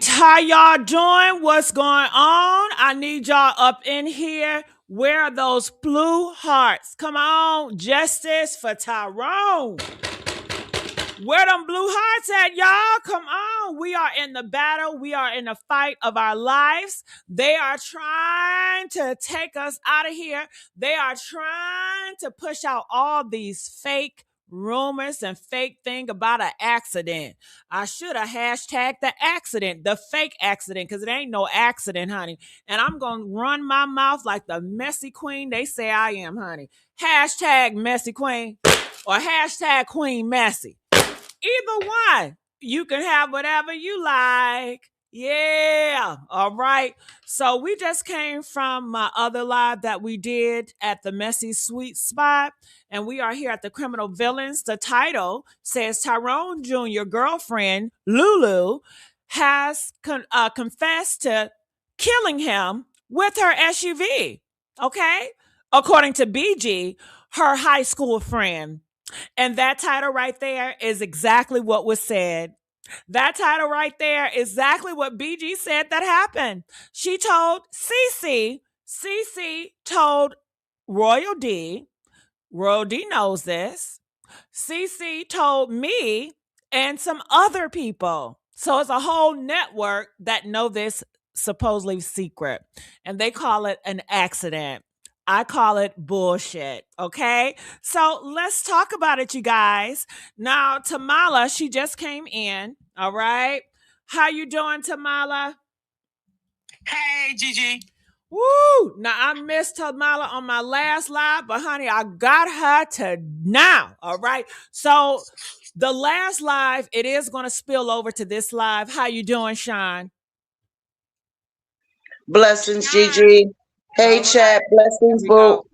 How y'all doing? What's going on? I need y'all up in here. Where are those blue hearts? Come on, justice for Tyrone. Where them blue hearts at, y'all? Come on. We are in the battle. We are in the fight of our lives. They are trying to take us out of here. They are trying to push out all these fake rumors and fake thing about an accident. I should have hashtagged the accident, the fake accident, because it ain't no accident, honey. And I'm going to run my mouth like the messy queen they say I am, honey. Hashtag messy queen or hashtag queen messy. Either one. You can have whatever you like. Yeah. All right. So we just came from my other live that we did at the Messy Sweet Spot. And we are here at the Criminal Villains. The title says Tyrone Jr. girlfriend, Lulu, has confessed to killing him with her SUV. Okay. According to BG, her high school friend. And that title right there is exactly what was said. That title right there is exactly what BG said that happened. She told Cece told Royal D knows this. Cece told me and some other people. So it's a whole network that know this supposedly secret. And they call it an accident. I call it bullshit. Okay. So let's talk about it, you guys. Now, Tamala, she just came in. All right. How you doing, Tamala? Hey, Gigi. Woo! Now I missed Tamala on my last live, but honey, I got her to now. All right. So the last live, it is going to spill over to this live. How you doing, Sean? Blessings, Gigi. Hey, All right. chat. Here Blessings, we boo. go.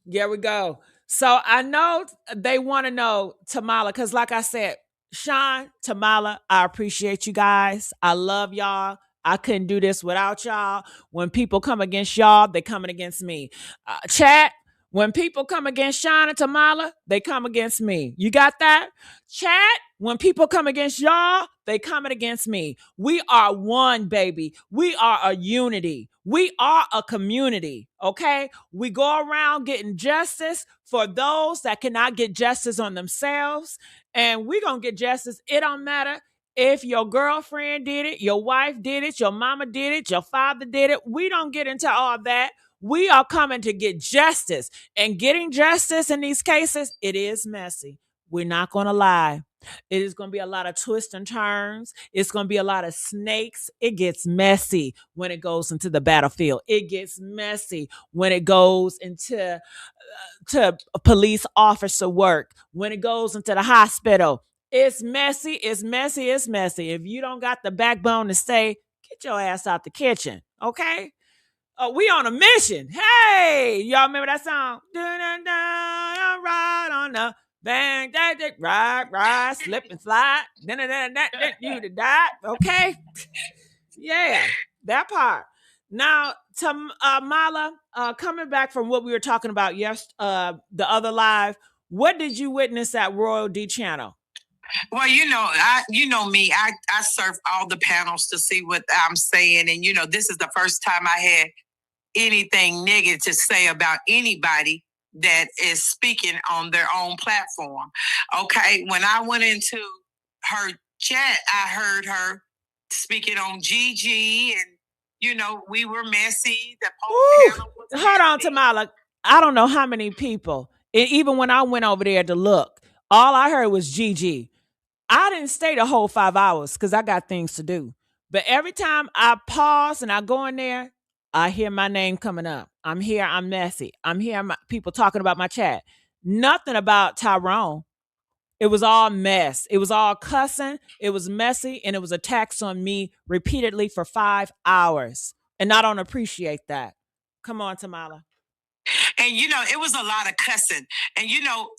Here we go. So I know they want to know Tamala, because like I said, Sean, Tamala, I appreciate you guys. I love y'all. I couldn't do this without y'all. When people come against y'all, they coming against me. Chat, when people come against Sean and Tamala, they come against me. You got that? Chat, when people come against y'all, they coming against me. We are one, baby. We are a unity. We are a community, okay? We go around getting justice for those that cannot get justice on themselves, and we gonna get justice. It don't matter if your girlfriend did it, your wife did it, your mama did it, your father did it. We don't get into all that. We are coming to get justice. And getting justice in these cases, it is messy. We're not going to lie. It is going to be a lot of twists and turns. It's going to be a lot of snakes. It gets messy when it goes into the battlefield. It gets messy when it goes into to police officer work, when it goes into the hospital. It's messy. It's messy. It's messy. If you don't got the backbone to say, get your ass out the kitchen, okay? We on a mission. Hey, y'all remember that song? Dun, dun, dun, ride on the bang, ride, slip and slide. You to die. Okay. Yeah, that part. Now, to Mala, coming back from what we were talking about the other live, what did you witness at Royal D channel? Well, you know me. I surf all the panels to see what I'm saying, and this is the first time I had anything negative to say about anybody that is speaking on their own platform. Okay, when I went into her chat, I heard her speaking on Gigi, and we were messy. The whole panel was Hold on, messy. Tamala. I don't know how many people. And even when I went over there to look, all I heard was GG. I didn't stay the whole 5 hours because I got things to do. But every time I pause and I go in there, I hear my name coming up. I'm here. I'm messy. I'm hearing people talking about my chat. Nothing about Tyrone. It was all mess. It was all cussing. It was messy. And it was attacks on me repeatedly for 5 hours. And I don't appreciate that. Come on, Tamala. And it was a lot of cussing. And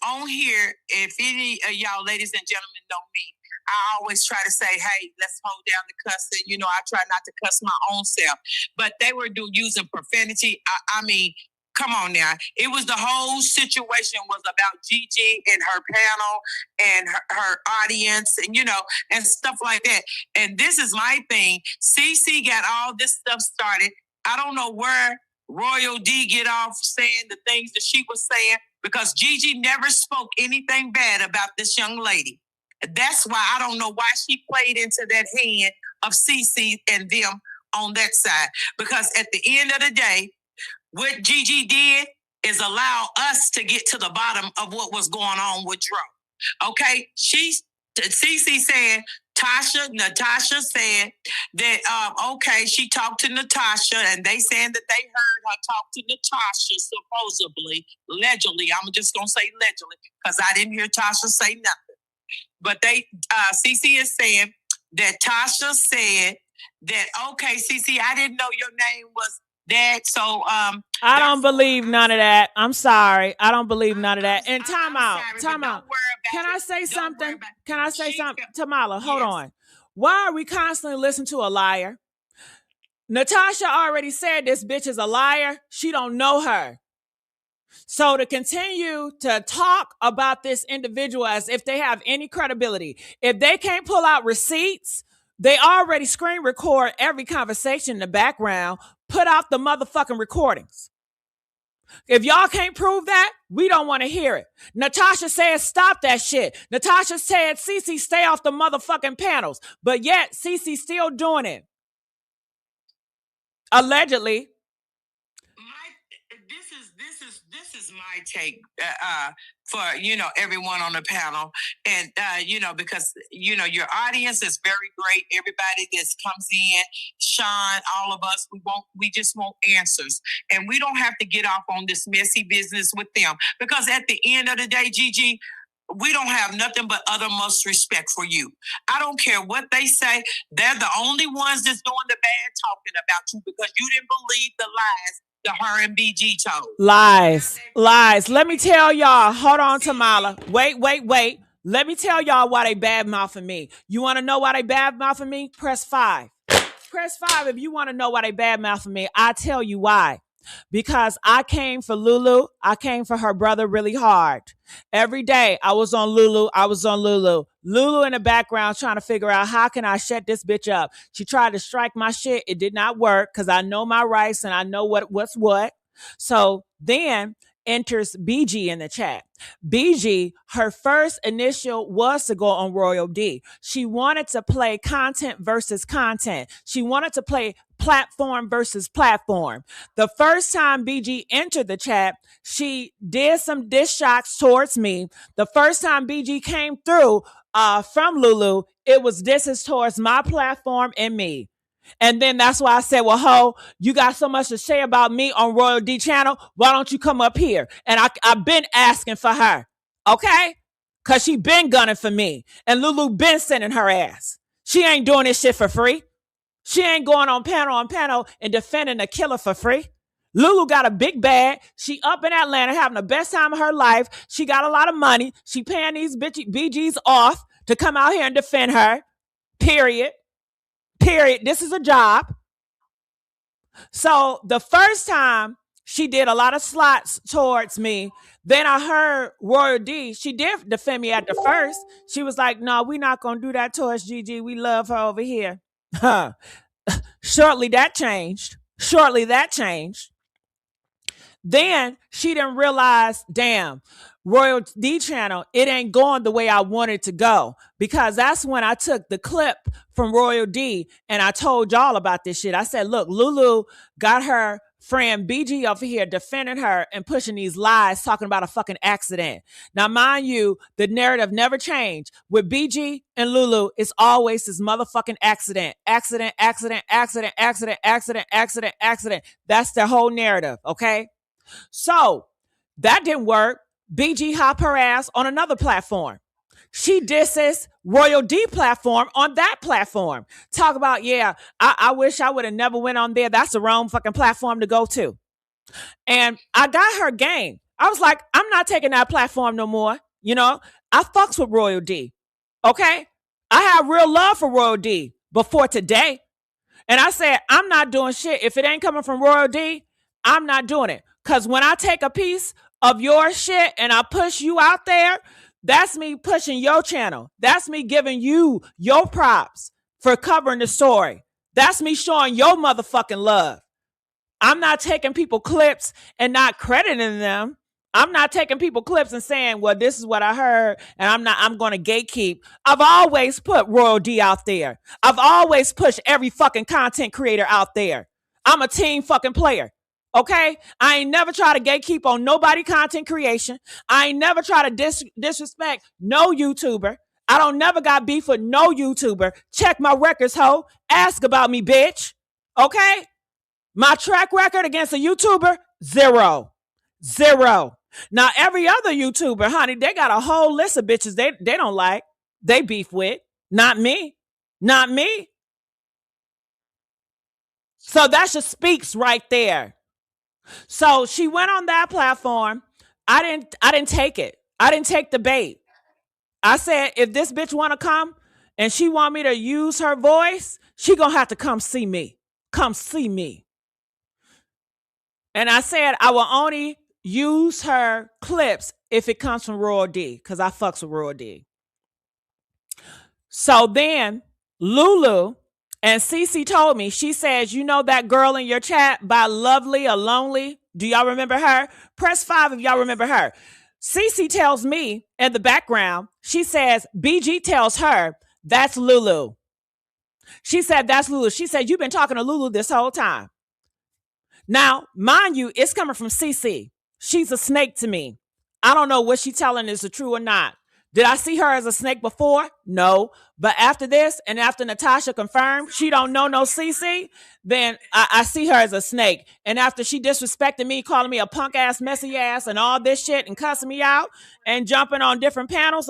on here, if any of y'all ladies and gentlemen know me, I always try to say, hey, let's hold down the cussing. I try not to cuss my own self. But they were using profanity. I mean, come on now. It was the whole situation was about Gigi and her panel and her audience and, and stuff like that. And this is my thing. CC got all this stuff started. I don't know where Royal D get off saying the things that she was saying because Gigi never spoke anything bad about this young lady. That's why I don't know why she played into that hand of CC and them on that side. Because at the end of the day, what Gigi did is allow us to get to the bottom of what was going on with Dro. Okay? CC said, Natasha said that, okay, she talked to Natasha and they saying that they heard her talk to Natasha supposedly, allegedly. I'm just going to say allegedly because I didn't hear Tasha say nothing. But CC is saying that Tasha said that, okay, CC, I didn't know your name was that. So I don't believe none of that. I'm sorry. I don't believe none of that. And time out. Can I say something? Can I say something? Tamala, hold on. Why are we constantly listening to a liar? Natasha already said this bitch is a liar. She don't know her. So to continue to talk about this individual as if they have any credibility, if they can't pull out receipts, they already screen record every conversation in the background, put out the motherfucking recordings. If y'all can't prove that, we don't want to hear it. Natasha said, stop that shit. Natasha said, CC, stay off the motherfucking panels. But yet, CC still doing it. Allegedly. This is my take for everyone on the panel, and because your audience is very great. Everybody that comes in, Sean, all of us, we just want answers, and we don't have to get off on this messy business with them because at the end of the day, Gigi, we don't have nothing but uttermost respect for you. I don't care what they say. They're the only ones that's doing the bad talking about you because you didn't believe the lies that her and BG told. Lies. Let me tell y'all. Hold on, Tamala. Wait. Let me tell y'all why they bad-mouthing me. You want to know why they bad-mouthing me? Press 5. Press 5 if you want to know why they bad-mouthing me. I'll tell you why. Because I came for Lulu. I came for her brother really hard. Every day I was on Lulu. Lulu in the background trying to figure out how can I shut this bitch up. She tried to strike my shit. It did not work because I know my rights and I know what's what. So then enters BG in the chat. BG, her first initial was to go on Royal D. She wanted to play content versus content. She wanted to play platform versus platform. The first time BG entered the chat, she did some diss shots towards me. The first time BG came through from Lulu, it was disses towards my platform and me. And then that's why I said, well, ho, you got so much to say about me on Royal D channel. Why don't you come up here? And I've been asking for her. Okay? Because she been gunning for me. And Lulu been sending her ass. She ain't doing this shit for free. She ain't going on panel and defending a killer for free. Lulu got a big bag. She up in Atlanta having the best time of her life. She got a lot of money. She paying these BGs off to come out here and defend her. Period. This is a job. So the first time she did a lot of slots towards me. Then I heard Royal D. She did defend me at the first. She was like, no, we're not going to do that towards Gigi. We love her over here. Shortly that changed. Then she didn't realize, damn, Royal D channel, it ain't going the way I wanted to go. Because that's when I took the clip from Royal D and I told y'all about this shit. I said, look, Lulu got her friend BG over here defending her and pushing these lies, talking about a fucking accident. Now, mind you, the narrative never changed. With BG and Lulu, it's always this motherfucking accident. Accident. That's their whole narrative, okay? So, that didn't work. BG hop her ass on another platform. She disses Royal D platform on that platform. Talk about, yeah, I wish I would have never went on there. That's the wrong fucking platform to go to. And I got her game. I was like, I'm not taking that platform no more. You know, I fucks with Royal D. Okay? I have real love for Royal D before today. And I said, I'm not doing shit. If it ain't coming from Royal D, I'm not doing it. Because when I take a piece of your shit and I push you out there, that's me pushing your channel. That's me giving you your props for covering the story. That's me showing your motherfucking love. I'm not taking people clips and not crediting them. I'm not taking people clips and saying, well, this is what I heard, and I'm going to gatekeep. I've always put Royal D out there. I've always pushed every fucking content creator out there. I'm a team fucking player. Okay? I ain't never try to gatekeep on nobody content creation. I ain't never try to disrespect no YouTuber. I don't never got beef with no YouTuber. Check my records, ho. Ask about me, bitch. Okay? My track record against a YouTuber, 0. 0. Now, every other YouTuber, honey, they got a whole list of bitches they don't like. They beef with. Not me. Not me. So that just speaks right there. So she went on that platform. I didn't take it. I didn't take the bait. I said, if this bitch want to come and she want me to use her voice, she gonna have to come see me. Come see me. And I said, I will only use her clips if it comes from Royal D, because I fucks with Royal D. So then Lulu and Cece told me, she says, you know that girl in your chat by Lovely or Lonely? Do y'all remember her? Press 5 if y'all remember her. Cece tells me in the background, she says, BG tells her, that's Lulu. She said, that's Lulu. She said, you've been talking to Lulu this whole time. Now, mind you, it's coming from Cece. She's a snake to me. I don't know what she's telling is true or not. Did I see her as a snake before? No. But after this, and after Natasha confirmed she don't know no Cece, then I see her as a snake. And after she disrespected me, calling me a punk ass, messy ass, and all this shit, and cussing me out, and jumping on different panels,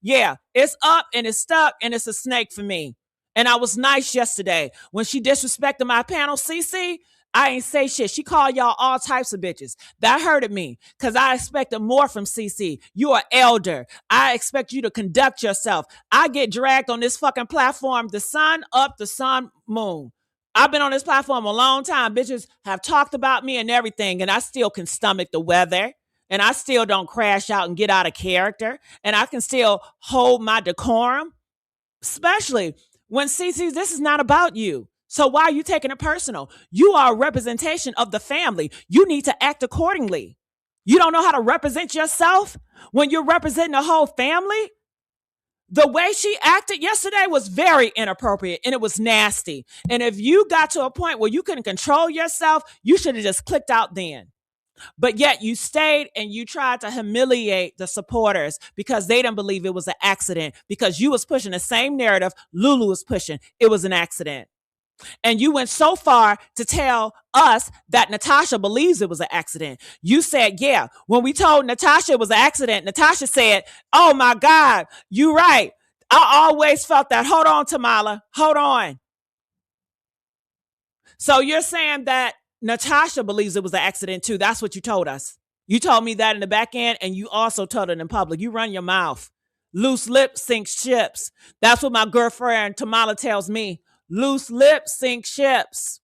yeah, it's up and it's stuck, and it's a snake for me. And I was nice yesterday. When she disrespected my panel, Cece, I ain't say shit. She called y'all all types of bitches. That hurted me because I expected more from CC. You are elder. I expect you to conduct yourself. I get dragged on this fucking platform, the sun up, the sun moon. I've been on this platform a long time. Bitches have talked about me and everything, and I still can stomach the weather, and I still don't crash out and get out of character, and I can still hold my decorum, especially when CC, this is not about you. So why are you taking it personal? You are a representation of the family. You need to act accordingly. You don't know how to represent yourself when you're representing a whole family? The way she acted yesterday was very inappropriate, and it was nasty. And if you got to a point where you couldn't control yourself, you should have just clicked out then. But yet you stayed and you tried to humiliate the supporters because they didn't believe it was an accident, because you was pushing the same narrative Lulu was pushing. It was an accident. And you went so far to tell us that Natasha believes it was an accident. You said, yeah, when we told Natasha it was an accident, Natasha said, oh my God, you right. I always felt that. Hold on, Tamala. Hold on. So you're saying that Natasha believes it was an accident too. That's what you told us. You told me that in the back end, and you also told it in public. You run your mouth. Loose lips sink ships. That's what my girlfriend Tamala tells me. Loose lips sink ships.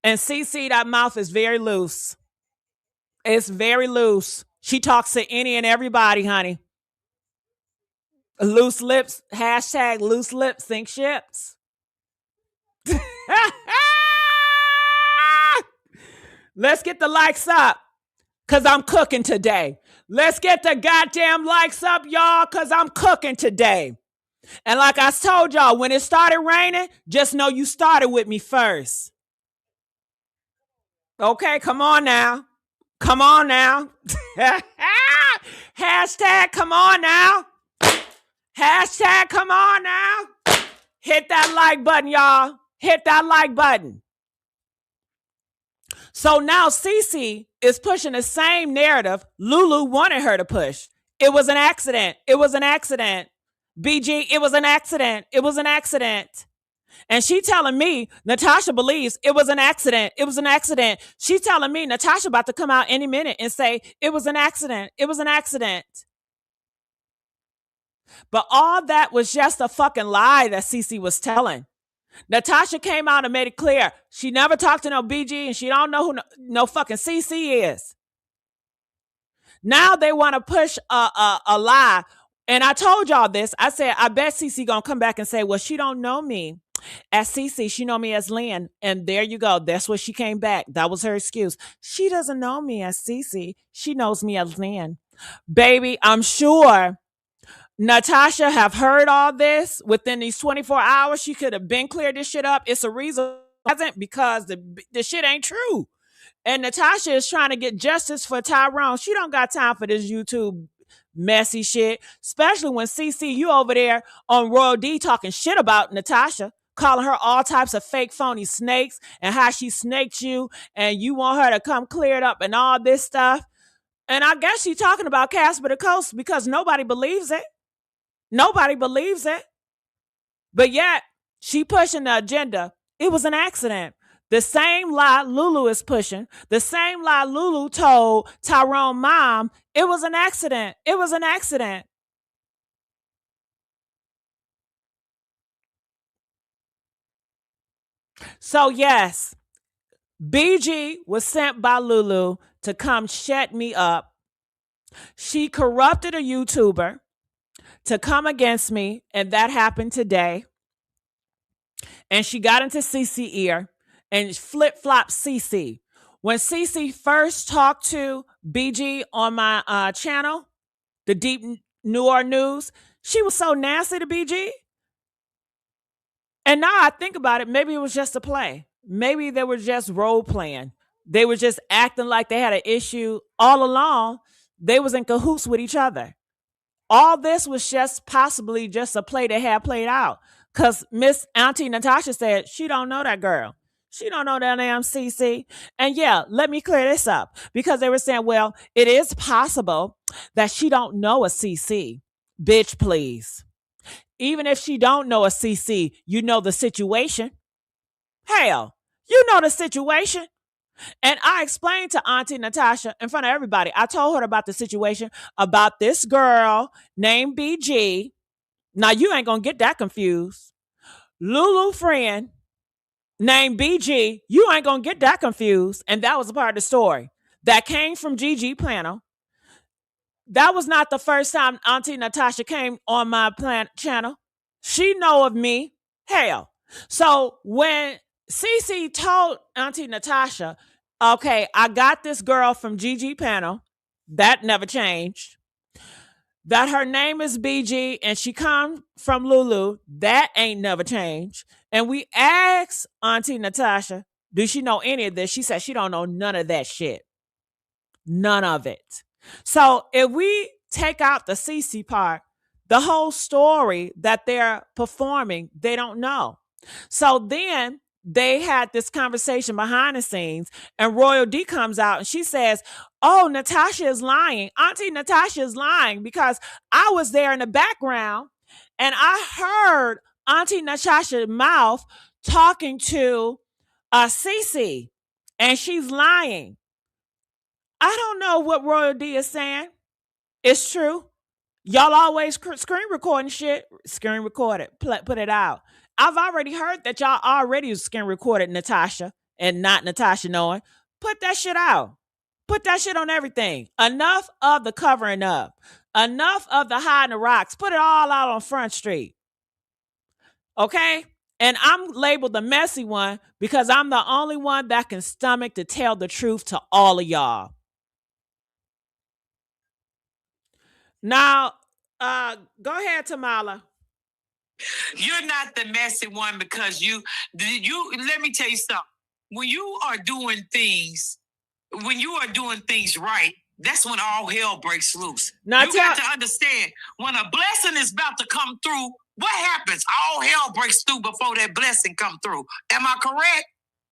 And CC, that mouth is very loose. It's very loose. She talks to any and everybody, honey. Loose lips, hashtag loose lips sink ships. Let's get the likes up, because I'm cooking today. Let's get the goddamn likes up, y'all, because I'm cooking today. And like I told y'all, when it started raining, just know you started with me first. Okay, come on now. Come on now. Hashtag come on now. Hashtag come on now. Hit that like button, y'all. Hit that like button. So now Cece is pushing the same narrative Lulu wanted her to push. It was an accident. It was an accident. BG, it was an accident. It was an accident. And she telling me Natasha believes it was an accident. It was an accident. She telling me Natasha about to come out any minute and say it was an accident. It was an accident. But all that was just a fucking lie that Cece was telling. Natasha came out and made it clear she never talked to no BG and she don't know who no fucking CC is. Now they want to push a lie. And I told y'all this. I said, I bet CC gonna come back and say, well, she don't know me as CC. She know me as Lynn. And there you go. That's what she came back. That was her excuse. She doesn't know me as CC. She knows me as Lynn. Baby, I'm sure Natasha have heard all this within these 24 hours. She could have been cleared this shit up. It's a reason it hasn't, because the shit ain't true. And Natasha is trying to get justice for Tyrone. She don't got time for this YouTube messy shit, especially when CC, you over there on Royal D talking shit about Natasha, calling her all types of fake phony snakes and how she snaked you and you want her to come cleared up and all this stuff. And I guess she's talking about Casper the Coast because nobody believes it. Nobody believes it. But yet, she pushing the agenda. It was an accident. The same lie Lulu is pushing, the same lie Lulu told Tyrone mom, it was an accident. It was an accident. So yes, BG was sent by Lulu to come shut me up. She corrupted a YouTuber to come against me, and that happened today. And she got into CC ear and flip-flop CC. When CC first talked to BG on my channel, the Deep Noir News, she was so nasty to BG. And now I think about it, maybe it was just a play. Maybe they were just role playing. They were just acting like they had an issue all along. They was in cahoots with each other. All this was just possibly just a play they had played out. Because Miss Auntie Natasha said she don't know that girl. She don't know that damn CC. And yeah, let me clear this up. Because they were saying, well, it is possible that she don't know a CC. Bitch, please. Even if she don't know a CC, you know the situation. Hell, you know the situation. And I explained to Auntie Natasha in front of everybody. I told her about the situation about this girl named BG. Now, you ain't going to get that confused. Lulu friend named BG. You ain't going to get that confused. And that was a part of the story. That came from GG Plano. That was not the first time Auntie Natasha came on my channel. She know of me. Hell. So when CC told Auntie Natasha, okay, I got this girl from GG Panel. That never changed. That her name is BG and she come from Lulu. That ain't never changed. And we asked Auntie Natasha, do she know any of this? She said she don't know none of that shit. None of it. So if we take out the CC part, the whole story that they're performing, they don't know. So then they had this conversation behind the scenes, and Royal D comes out and she says, oh, Natasha is lying. Auntie Natasha is lying because I was there in the background and I heard Auntie Natasha's mouth talking to CC, and she's lying. I don't know what Royal D is saying. It's true. Y'all always screen recording shit. Screen record it. Put it out. I've already heard that y'all already screen recorded Natasha and not Natasha knowing. Put that shit out. Put that shit on everything. Enough of the covering up. Enough of the hiding the rocks. Put it all out on Front Street. Okay? And I'm labeled the messy one because I'm the only one that can stomach to tell the truth to all of y'all. Now, go ahead, Tamala. You're not the messy one because you let me tell you something. When you are doing things right, that's when all hell breaks loose. Now you got to understand, when a blessing is about to come through, what happens? All hell breaks through before that blessing come through. Am I correct?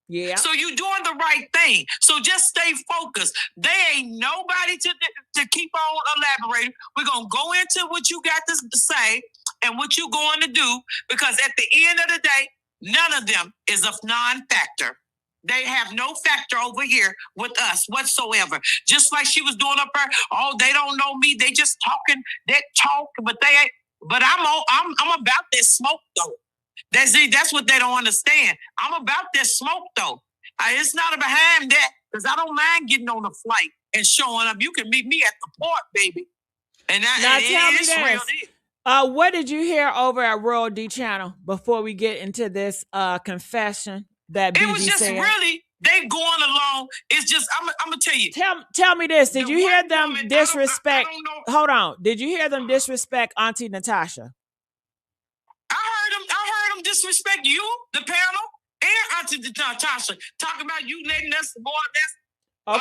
Yeah. So you're doing the right thing. So just stay focused. There ain't nobody to keep on elaborating. We're going to go into what you got to say and what you're going to do, because at the end of the day, none of them is a non-factor. They have no factor over here with us whatsoever. Just like she was doing up there, oh, they don't know me. They just talking that talk, but they ain't. But I'm about that smoke though. That's what they don't understand. I'm about that smoke though. It's not behind that because I don't mind getting on a flight and showing up. You can meet me at the port, baby. And now tell me it's this. real. What did you hear over at Royal D channel before we get into this confession that BG it was just said? Really, they going along. It's just I'm gonna tell you. Tell me this. Did you hear them disrespect? I don't know. Hold on. Did you hear them disrespect Auntie Natasha? I heard them disrespect you, the panel, and Auntie Natasha, talking about you letting us more or less.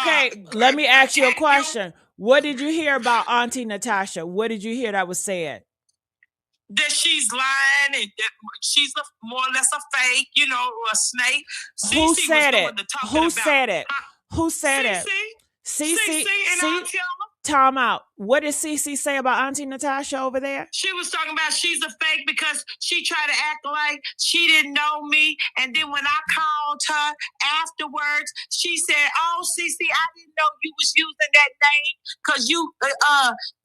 Okay, let me ask you a question. What did you hear about Auntie Natasha? What did you hear that was said? That she's lying and that she's more or less a fake, a snake. Who said it? Who said it? Who said it? CC and time out. What did CC say about Auntie Natasha over there? She was talking about she's a fake because she tried to act like she didn't know me. And then when I called her afterwards, she said, "Oh, CC, I didn't know you was using that name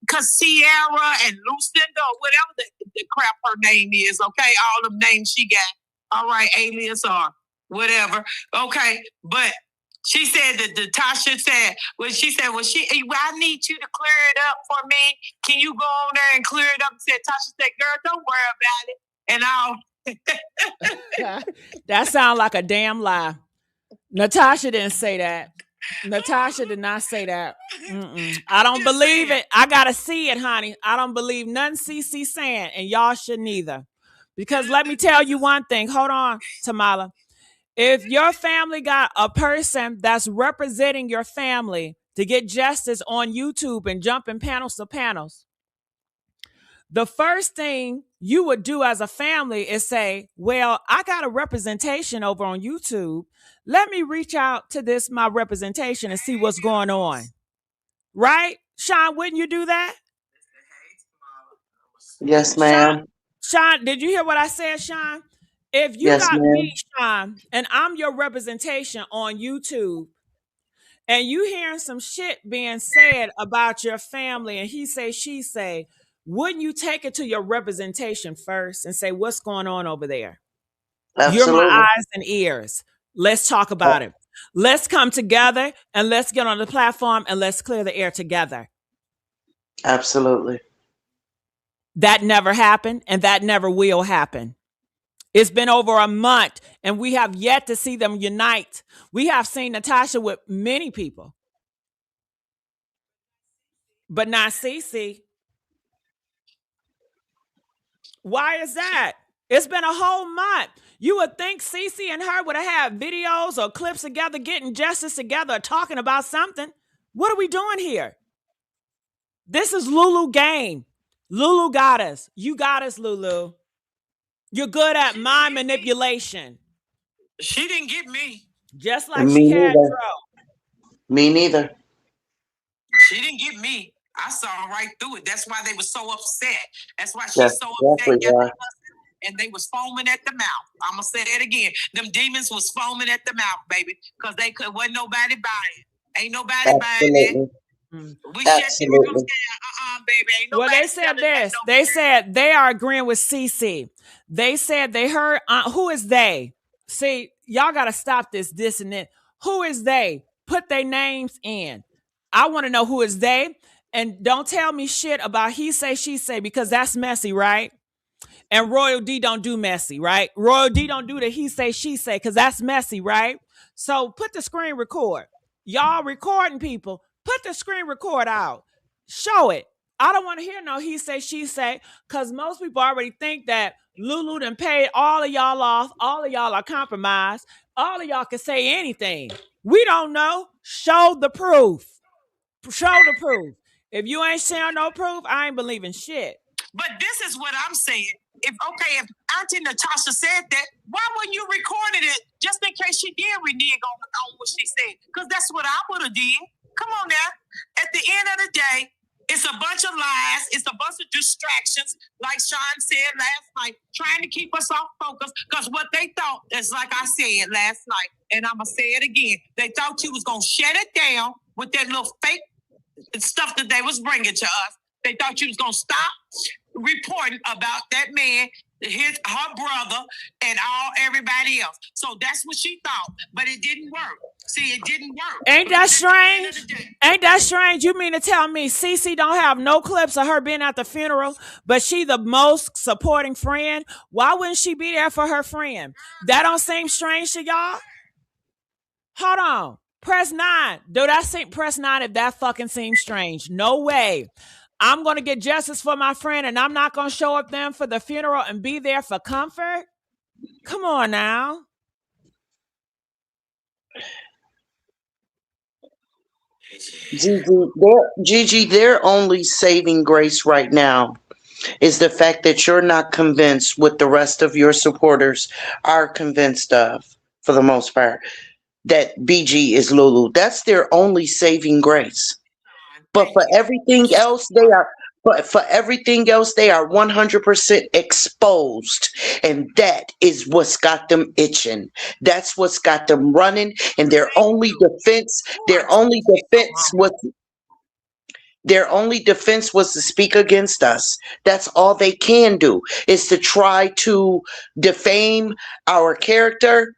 because Sierra and Lucinda or whatever the crap her name is, okay? All the names she got. All right, alias or whatever. Okay, but she said that Tasha said, I need you to clear it up for me. Can you go on there and clear it up? Tasha said, girl, don't worry about it. And that sounds like a damn lie. Natasha didn't say that. Natasha did not say that. I don't believe it. I gotta see it, honey. I don't believe nothing CC saying, and y'all shouldn't either. Because let me tell you one thing. Hold on, Tamala. If your family got a person that's representing your family to get justice on YouTube and jumping panels to panels, the first thing you would do as a family is say, well, I got a representation over on YouTube. Let me reach out to my representation and see what's going on. Right? Sean, wouldn't you do that? Yes, ma'am. Sean, did you hear what I said, Sean? If you got me, Sean, and I'm your representation on YouTube, and you hearing some shit being said about your family, and he say, she say, wouldn't you take it to your representation first and say, what's going on over there? Absolutely. You're my eyes and ears. Let's talk about it. Let's come together and let's get on the platform and let's clear the air together. Absolutely. That never happened, and that never will happen. It's been over a month, and we have yet to see them unite. We have seen Natasha with many people, but not CC. Why is that? It's been a whole month. You would think CC and her would have had videos or clips together, getting justice together, talking about something. What are we doing here? This is Lulu game. Lulu got us. You got us, Lulu. You're good at mind manipulation. She didn't get me. Just like she had Dro. Me neither. She didn't get me. I saw right through it. That's why they were so upset. That's why she's so upset. And they was foaming at the mouth. I'm going to say that again. Them demons was foaming at the mouth, baby, because wasn't nobody buying. Ain't nobody buying that. We Absolutely. Baby. Ain't well, they said this. They said they are agreeing with CC. They said they heard, who is they? See, y'all got to stop this and that. Who is they? Put their names in. I want to know who is they. And don't tell me shit about he say, she say, because that's messy, right? And Royal D don't do messy, right? Royal D don't do the he say, she say, because that's messy, right? So put the screen record. Y'all recording people. Put the screen record out. Show it. I don't want to hear no he say, she say, because most people already think that Lulu done paid all of y'all off. All of y'all are compromised. All of y'all can say anything. We don't know. Show the proof. Show the proof. If you ain't sharing no proof, I ain't believing shit. But this is what I'm saying. If Auntie Natasha said that, why wouldn't you recorded it just in case she did renege on what she said? Because that's what I would have did. Come on now. At the end of the day, it's a bunch of lies. It's a bunch of distractions, like Sean said last night, trying to keep us off focus. Because what they thought is like I said last night, and I'm going to say it again. They thought you was going to shut it down with that little fake stuff that they was bringing to us. They thought you was going to stop reporting about that man her brother and everybody else. So that's what she thought, but it didn't work. See, it didn't work. Ain't that strange? Ain't that strange? You mean to tell me Cece don't have no clips of her being at the funeral, but she the most supporting friend? Why wouldn't she be there for her friend? That don't seem strange to y'all? Hold on. Press 9. Do that seem press 9 if that fucking seems strange? No way. I'm gonna get justice for my friend and I'm not gonna show up them for the funeral and be there for comfort? Come on now. Gigi, their only saving grace right now is the fact that you're not convinced what the rest of your supporters are convinced of, for the most part, that BG is Lulu. That's their only saving grace. But for everything else, they are 100% exposed, and that is what's got them itching. That's what's got them running, and their only defense was to speak against us. That's all they can do, is to try to defame our character,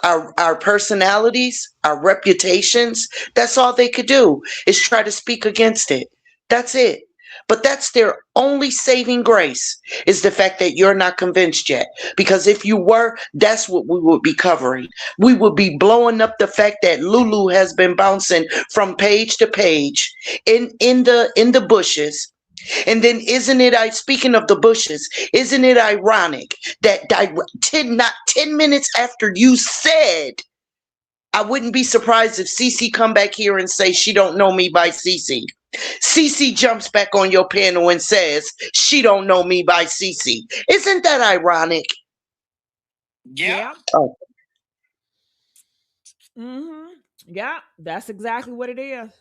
our personalities, our reputations. That's all they could do, is try to speak against it. That's it. But that's their only saving grace, is the fact that you're not convinced yet. Because if you were, that's what we would be covering. We would be blowing up the fact that Lulu has been bouncing from page to page in the bushes. And then speaking of the bushes, isn't it ironic that not 10 minutes after you said, I wouldn't be surprised if Cece come back here and say she don't know me by Cece. Cece jumps back on your panel and says she don't know me by Cece. Isn't that ironic? Yeah. Oh. Yeah, that's exactly what it is.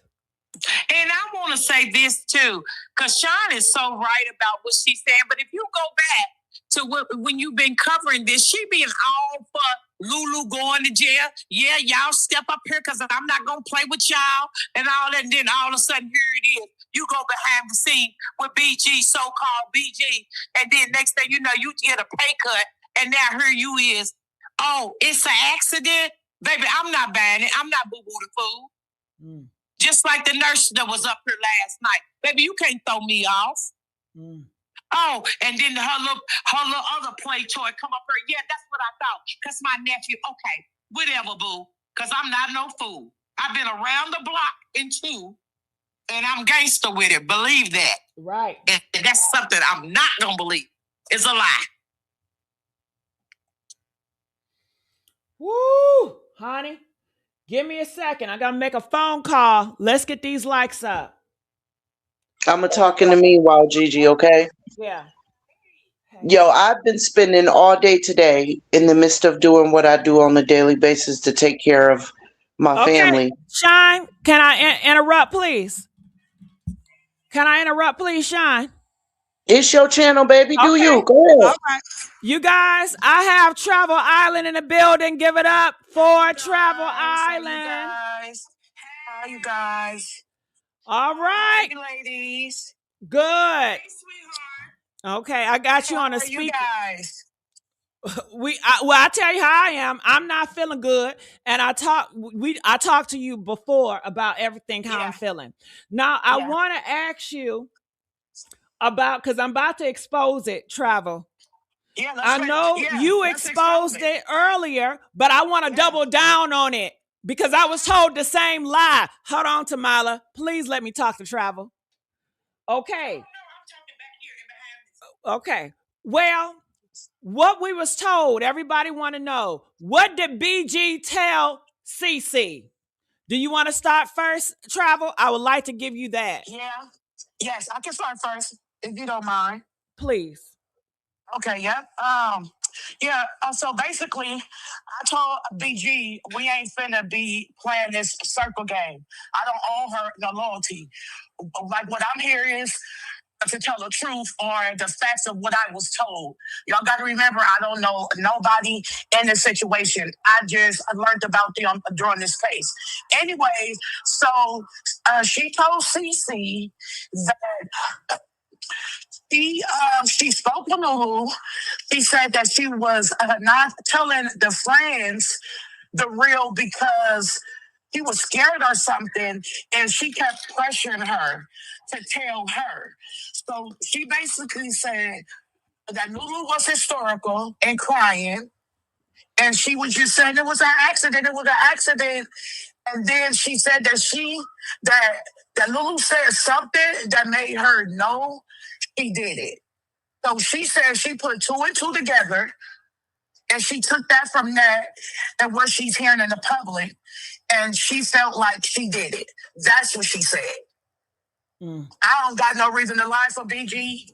And I want to say this too, because Sean is so right about what she's saying. But if you go back to when you've been covering this, she being all for Lulu going to jail. Yeah, y'all step up here because I'm not going to play with y'all and all that. And then all of a sudden, here it is. You go behind the scene with BG, so-called BG. And then next thing you know, you get a pay cut. And now here you is. Oh, it's an accident? Baby, I'm not buying it. I'm not boo-boo the fool. Just like the nurse that was up here last night. Baby, you can't throw me off. Oh, and then her little other play toy come up here. Yeah, that's what I thought. Because my nephew, okay, whatever, boo. Because I'm not no fool. I've been around the block in 2, and I'm gangster with it. Believe that. Right. And that's something I'm not going to believe. It's a lie. Woo, honey. Give me a second. I got to make a phone call. Let's get these likes up. I'm talking to me while Gigi, okay? Yeah. Yo, I've been spending all day today in the midst of doing what I do on a daily basis to take care of my family. Shine, can I interrupt, please? Can I interrupt, please, Shine? It's your channel, baby. Do you? Go ahead. Okay. You guys, I have Travel Island in the building. Give it up for Travel Island. Hi, you guys. All right. Hey, ladies. Good. Hey, sweetheart. Okay, I got you on the speaker. You guys. I tell you how I am. I'm not feeling good, and I talked to you before about everything how I'm feeling. Now I want to ask you about, because I'm about to expose it. Travel. Yeah, I know you exposed it earlier, but I want to double down on it because I was told the same lie. Hold on, Tamala. Please let me talk to Travel. Okay. Okay. Well, what we was told, everybody want to know, what did BG tell CC? Do you want to start first, Travel? I would like to give you that. Yeah. Yes, I can start first, if you don't mind. Please. Okay, yeah. So basically, I told BG we ain't finna be playing this circle game. I don't owe her the loyalty. Like, what I'm here is to tell the truth or the facts of what I was told. Y'all got to remember, I don't know nobody in this situation. I learned about them during this case. Anyways, so she told CC that She spoke to Lulu. She said that she was not telling the friends the real because he was scared or something, and she kept pressuring her to tell her. So she basically said that Lulu was hysterical and crying, and she was just saying it was an accident. It was an accident. And then she said that that Lulu said something that made her know he did it. So she said she put two and two together, and she took that from that and what she's hearing in the public, and she felt like she did it. That's what she said. I don't got no reason to lie for BG.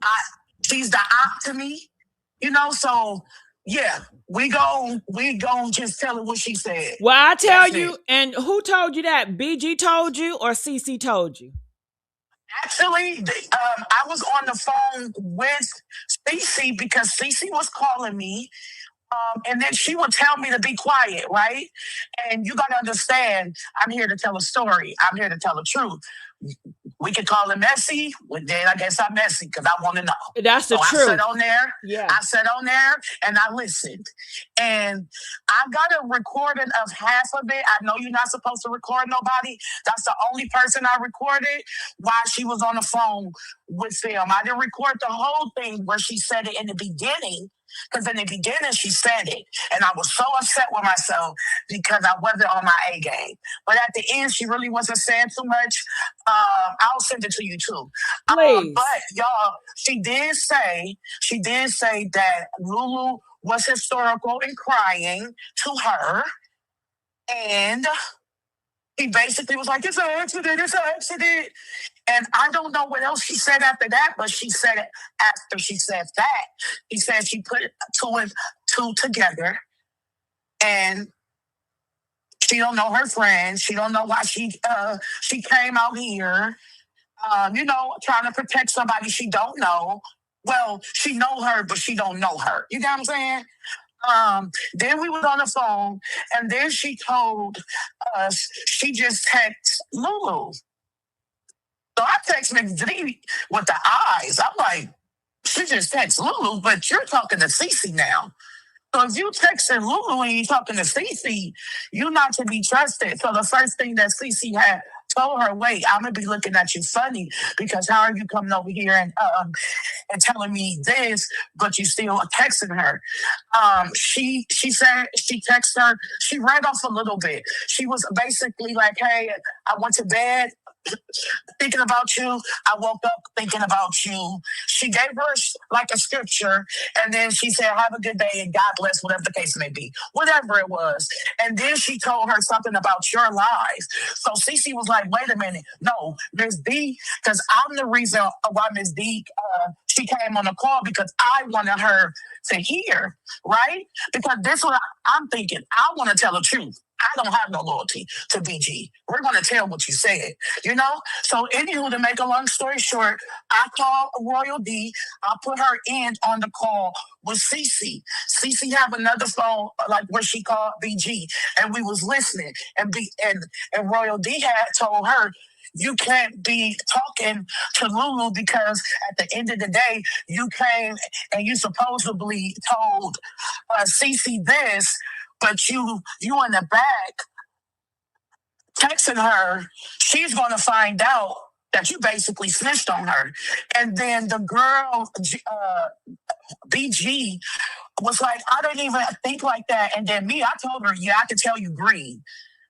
She's the op to me, so yeah, we gon' just tell her what she said. Well, I tell That's you, it. and who told you that? BG told you or CC told you? Actually, I was on the phone with Cece because Cece was calling me. And then she would tell me to be quiet, right? And you got to understand, I'm here to tell a story. I'm here to tell the truth. We could call it messy. Well, then I guess I'm messy because I want to know. That's the truth. I sat on there. Yeah. I sat on there and I listened. And I got a recording of half of it. I know you're not supposed to record nobody. That's the only person I recorded while she was on the phone with them. I didn't record the whole thing where she said it in the beginning. Because in the beginning, she said it. And I was so upset with myself because I wasn't on my A game. But at the end, she really wasn't saying too much. I'll send it to you too. Please. But y'all, she did say that Lulu was hysterical and crying to her. And he basically was like, it's an accident, it's an accident. And I don't know what else she said after that, but she said it after she said that. He said she put two and two together, and she don't know her friends. She don't know why she came out here, trying to protect somebody she don't know. Well, she know her, but she don't know her. You know what I'm saying? Then we was on the phone, and then she told us she just texted Lulu. So I text McD with the eyes. I'm like, she just text Lulu, but you're talking to Cece now. So if you texting Lulu and you talking to Cece, you're not to be trusted. So the first thing that Cece had told her, wait, I'm gonna be looking at you funny because how are you coming over here and telling me this, but you still texting her? She said she texted her. She read off a little bit. She was basically like, hey, I went to bed thinking about you. I woke up thinking about you. She gave her like a scripture, and then she said, have a good day and God bless, whatever the case may be, whatever it was. And then she told her something about your lies. So Cece was like, wait a minute, no, Miss D, because I'm the reason why Miss D, she came on the call because I wanted her to hear, right? Because this is what I'm thinking. I want to tell the truth. I don't have no loyalty to BG. We're going to tell what you said, So anywho, to make a long story short, I called Royal D. I put her in on the call with Cece. Cece have another phone, like where she called BG, and we was listening. And Royal D had told her, you can't be talking to Lulu because at the end of the day, you came and you supposedly told Cece this, but you in the back texting her, she's going to find out that you basically snitched on her. And then the girl, BG, was like, I didn't even think like that. And then I told her, yeah, I could tell you green.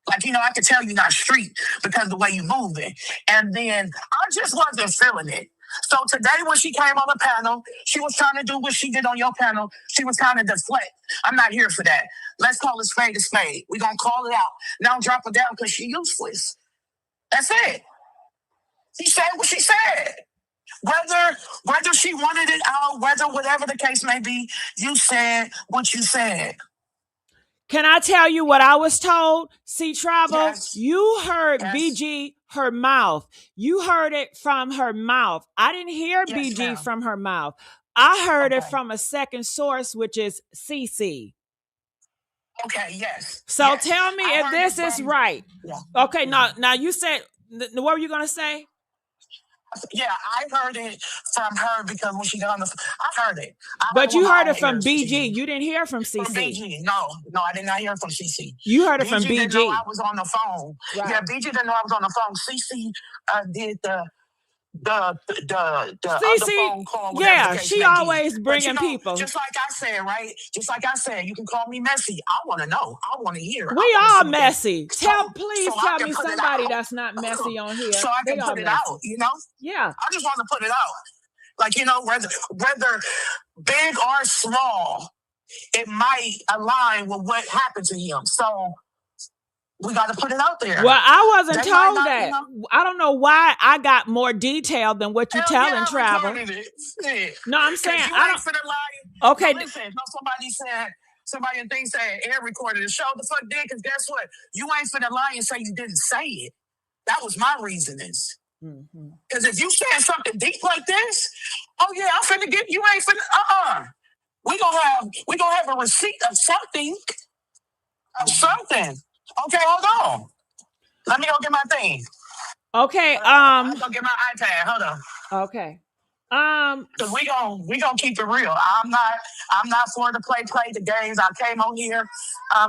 Like, I could tell you not street because the way you moving. And then I just wasn't feeling it. So today when she came on the panel, she was trying to do what she did on your panel. She was trying to deflect. I'm not here for that. Let's call it spade a spade. We're going to call it out. Now drop her down because she's useless. That's it. She said what she said. Whether she wanted it out, whether whatever the case may be, you said what you said. Can I tell you what I was told? See, Travel, Yes. You heard BG, her mouth. You heard it from her mouth. I didn't hear BG ma'am. from her mouth. I heard it from a second source, which is CC. Okay, yes. So yes. Tell me if this is right. Yeah. Okay, now you said, what were you going to say? Yeah, I heard it from her because when she got on the, I heard it. But you heard it from BG. You didn't hear from CC. From BG. No, I did not hear from CC. You heard it from BG didn't know I BG. was on the phone. Right. Yeah, BG didn't know I was on the phone. CC did the other phone call. Yeah, she always bringing people. Just like I said, right? Just like I said, you can call me messy. I want to know. I want to hear. We all messy. Please tell me somebody that's not messy on here. So I can put it out, you know? Yeah. I just want to put it out. Like, you know, whether big or small, it might align with what happened to him. So we got to put it out there. Well, I wasn't told that. You know? I don't know why I got more detail than what you telling Travel. No, I'm saying I don't. Okay. No, listen, somebody in things said air recorded the show. The fuck did? Because guess what? You ain't finna lie and say you didn't say it. That was my reasoning. Because if you saying something deep like this, oh yeah, I'm finna get you. Ain't finna. We gonna have a receipt of something. Okay, hold on. Let me go get my thing. Okay. I'm gonna get my iPad. Hold on. Okay. Cause we gonna keep it real. I'm not for to play the games. I came on here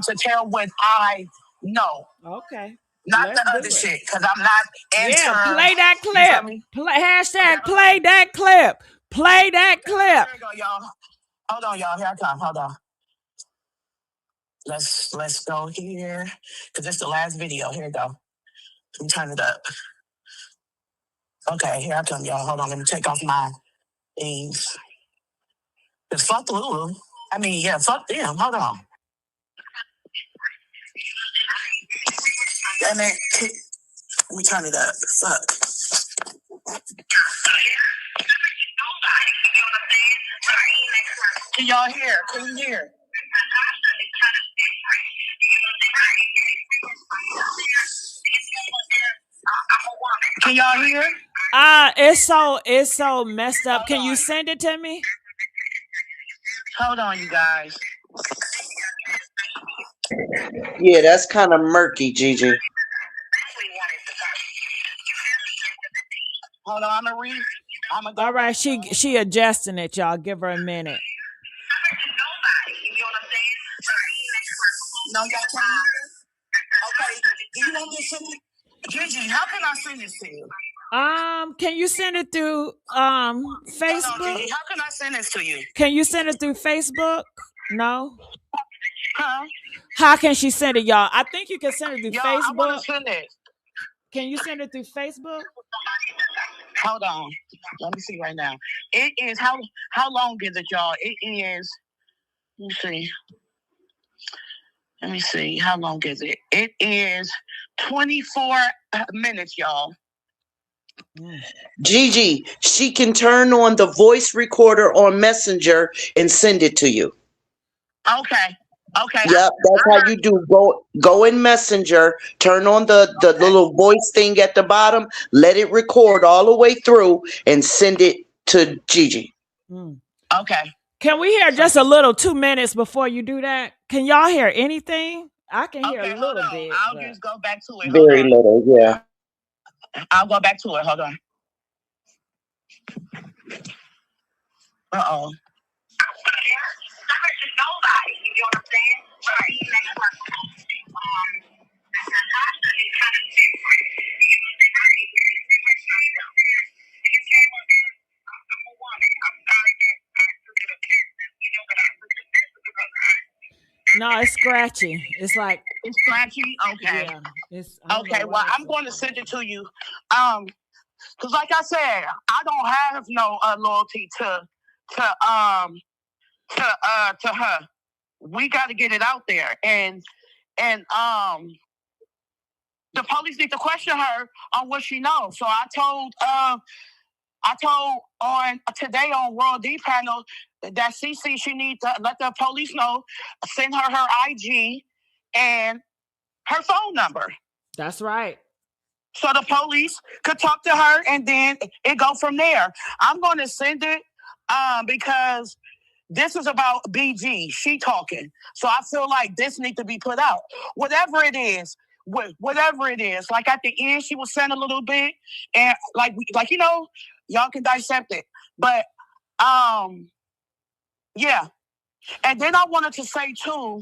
to tell what I know. Okay. Not the other shit, because I'm not into. Yeah, play that clip. Hashtag play that clip. Play that clip. There you go, y'all. Hold on, y'all. Here I come. Hold on. Let's go here, because it's the last video. Here we go. Let me turn it up. Okay, here I come, y'all. Hold on. Let me take off my things. Because fuck Lulu. I mean, yeah, fuck them. Hold on. Damn it. Let me turn it up. Fuck. Can y'all hear? Can you hear? Can y'all hear? It's so messed up. Can you send it to me? Hold on, you guys. Yeah, that's kind of murky, Gigi. Hold on, I'm gonna read. All right, she adjusting it, y'all. Give her a minute. No, y'all can't hear. Okay, do you want this to me? Gigi, how can I send this to you? Can you send it through Facebook? No, Gigi, how can I send this to you? Can you send it through Facebook? No. Huh? How can she send it, y'all? I think you can send it through Facebook. I want to send it. Can you send it through Facebook? Hold on. Let me see right now. It is how long is it, y'all? It is. Let me see. How long is it? It is 24 minutes, y'all. Gigi, she can turn on the voice recorder on Messenger and send it to you. Okay. Yep, that's how you do. Go in Messenger, turn on the little voice thing at the bottom, let it record all the way through, and send it to Gigi. Okay. Can we hear just a little 2 minutes before you do that? Can y'all hear anything? I can hear a little bit. I'll just go back to it. Very little, yeah. I'll go back to it. Hold on. Uh-oh. Nobody, you know what I'm saying? No, it's scratchy. It's like it's scratchy. Okay. Yeah. Okay. Well, I'm going to send it to you. Because like I said, I don't have no loyalty to her. We got to get it out there, and the police need to question her on what she knows. So I told on today on World D panel that CC, she needs to let the police know, send her IG and her phone number. That's right. So the police could talk to her, and then it go from there. I'm going to send it because this is about BG. She talking. So I feel like this needs to be put out. Whatever it is, whatever it is. Like at the end, she was saying a little bit, and like y'all can dissect it. But yeah. And then I wanted to say too,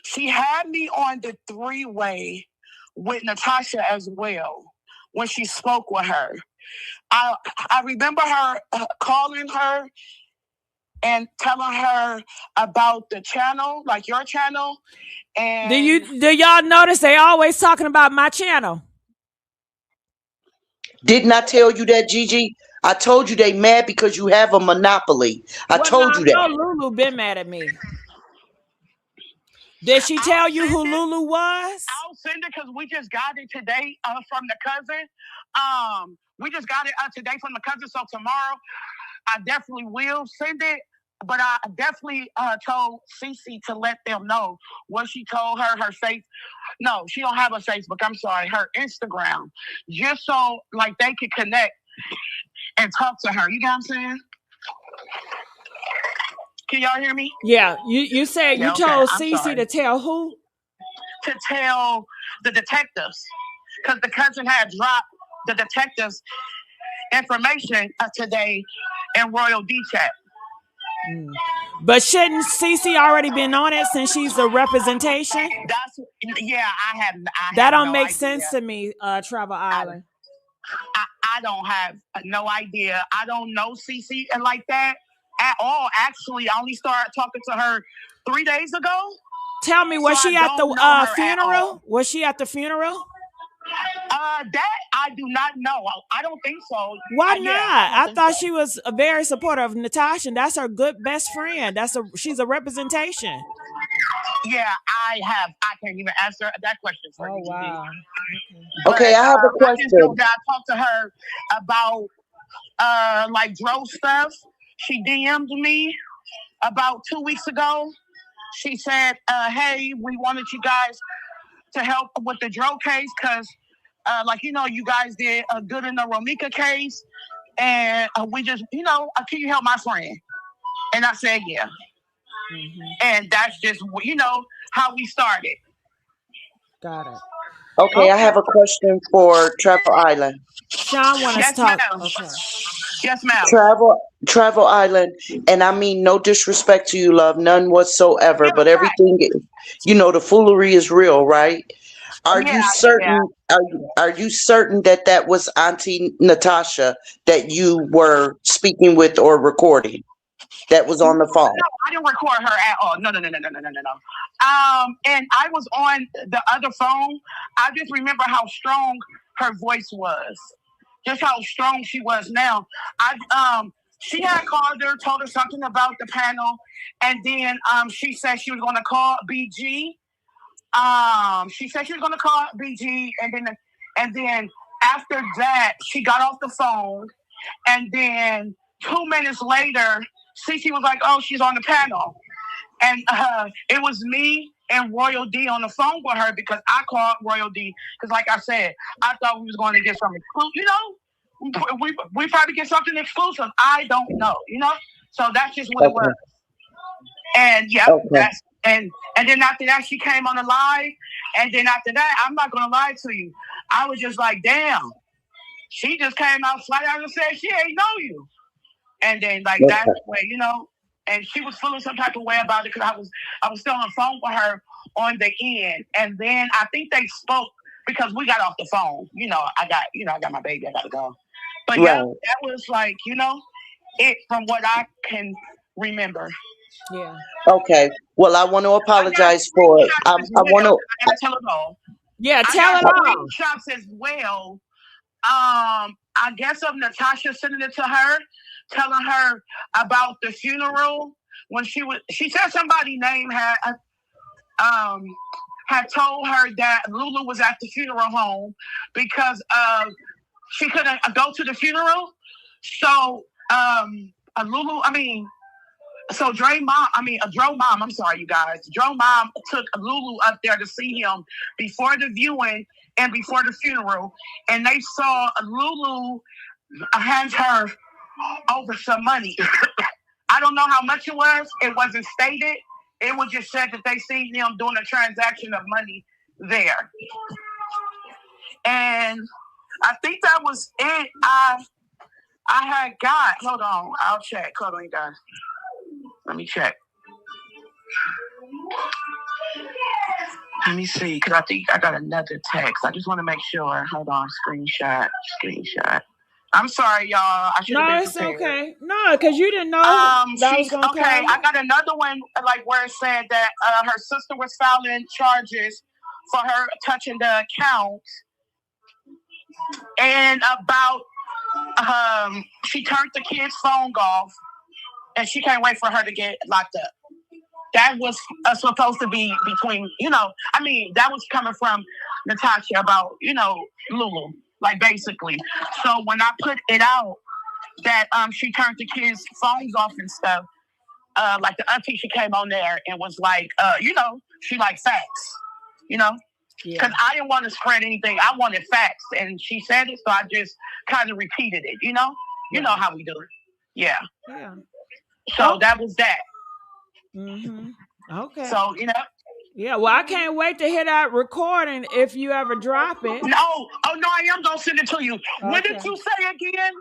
she had me on the three-way with Natasha as well when she spoke with her. I remember her calling her and telling her about the channel, like your channel. And do y'all notice they always talking about my channel? Didn't I tell you that, Gigi? I told you they mad because you have a monopoly. I Well, no, told you that. I know Lulu been mad at me. Did she tell you who Lulu was? I'll send it because we just got it today from the cousin. We just got it today from the cousin. So tomorrow, I definitely will send it. But I definitely told Cece to let them know what she told her face. No, she don't have a Facebook. I'm sorry, her Instagram, just so like they could connect and talk to her. You know what I'm saying? Can y'all hear me? Yeah, you said you told Cece to tell who? To tell the detectives, because the cousin had dropped the detectives' information today in Royal D chat. But shouldn't Cece already been on it since she's the representation? I have. That don't make sense to me, Travel Island. I don't have no idea. I don't know Cece like that at all. Actually, I only started talking to her 3 days ago. Tell me, was she at the funeral? Was she at the funeral? That I do not know. I don't think so. Why not? I thought she was a very supporter of Natasha. And that's her good best friend. She's a representation. Yeah, I can't even answer that question for you. Wow. Okay, I have a question. I just know that I talked to her about like Dro stuff. She DM'd me about 2 weeks ago. She said, hey, we wanted you guys to help with the Dro case because you guys did a good in the Romika case. And we just, can you help my friend? And I said, yeah. Mm-hmm. And that's just, how we started. Got it. Okay, I have a question for Travel Island. Sean wants to talk. Okay. Yes, ma'am. Travel Island, and I mean no disrespect to you, love, none whatsoever. But everything, the foolery is real, right? Are you certain? Yeah. Are you certain that was Auntie Natasha that you were speaking with or recording? That was on the phone. No, I didn't record her at all. No. And I was on the other phone. I just remember how strong her voice was. Just how strong she was now. She had called her, told her something about the panel, and then she said she was going to call BG. She said she was going to call BG, and then after that, she got off the phone, and then 2 minutes later, Cece was like, "Oh, she's on the panel," and it was me and Royal D on the phone with her because I called Royal D because, like I said, I thought we was going to get some exclusive. We probably get something exclusive. I don't know, So that's just what it was. And and then after that, she came on the live, and then after that, I'm not going to lie to you, I was just like, damn, she just came out flat out and said she ain't know you. And then that's the way, and she was feeling some type of way about it because I was still on the phone with her on the end. And then I think they spoke because we got off the phone. I got my baby, I got to go. But yeah, that was it from what I can remember. Yeah. Okay. Well, I want to apologize for it. I want to tell it all. Yeah, tell it all. Shops as well. I guess of Natasha sending it to her, telling her about the funeral when she said somebody name had told her that Lulu was at the funeral home because she couldn't go to the funeral. So Dro mom, I'm sorry, you guys. Dro mom took Lulu up there to see him before the viewing and before the funeral, and they saw Lulu hand her over some money. I don't know how much it was. It wasn't stated. it was just said that they seen them doing a transaction of money there. And I think that was it. I had got, hold on, I'll check. Hold on, guys. Let me check. Let me see, because I think I got another text. I just want to make sure. Hold on, screenshot. I'm sorry, y'all. I should have been prepared. It's okay. No, because you didn't know that was going to okay, I got another one, like where it said that her sister was filing charges for her touching the account. And about she turned the kid's phone off, and she can't wait for her to get locked up. That was supposed to be between, that was coming from Natasha about, Lulu, like basically. So when I put it out that she turned the kids' phones off and stuff, like the auntie, she came on there and was like, she like facts, because I didn't want to spread anything. I wanted facts, and she said it, so I just kind of repeated it. You know how we do it. Yeah. So that was that. Mm-hmm. Okay. So Yeah. Well, I can't wait to hear that recording if you ever drop it. No. Oh no, I am gonna send it to you. Okay. What did you say again?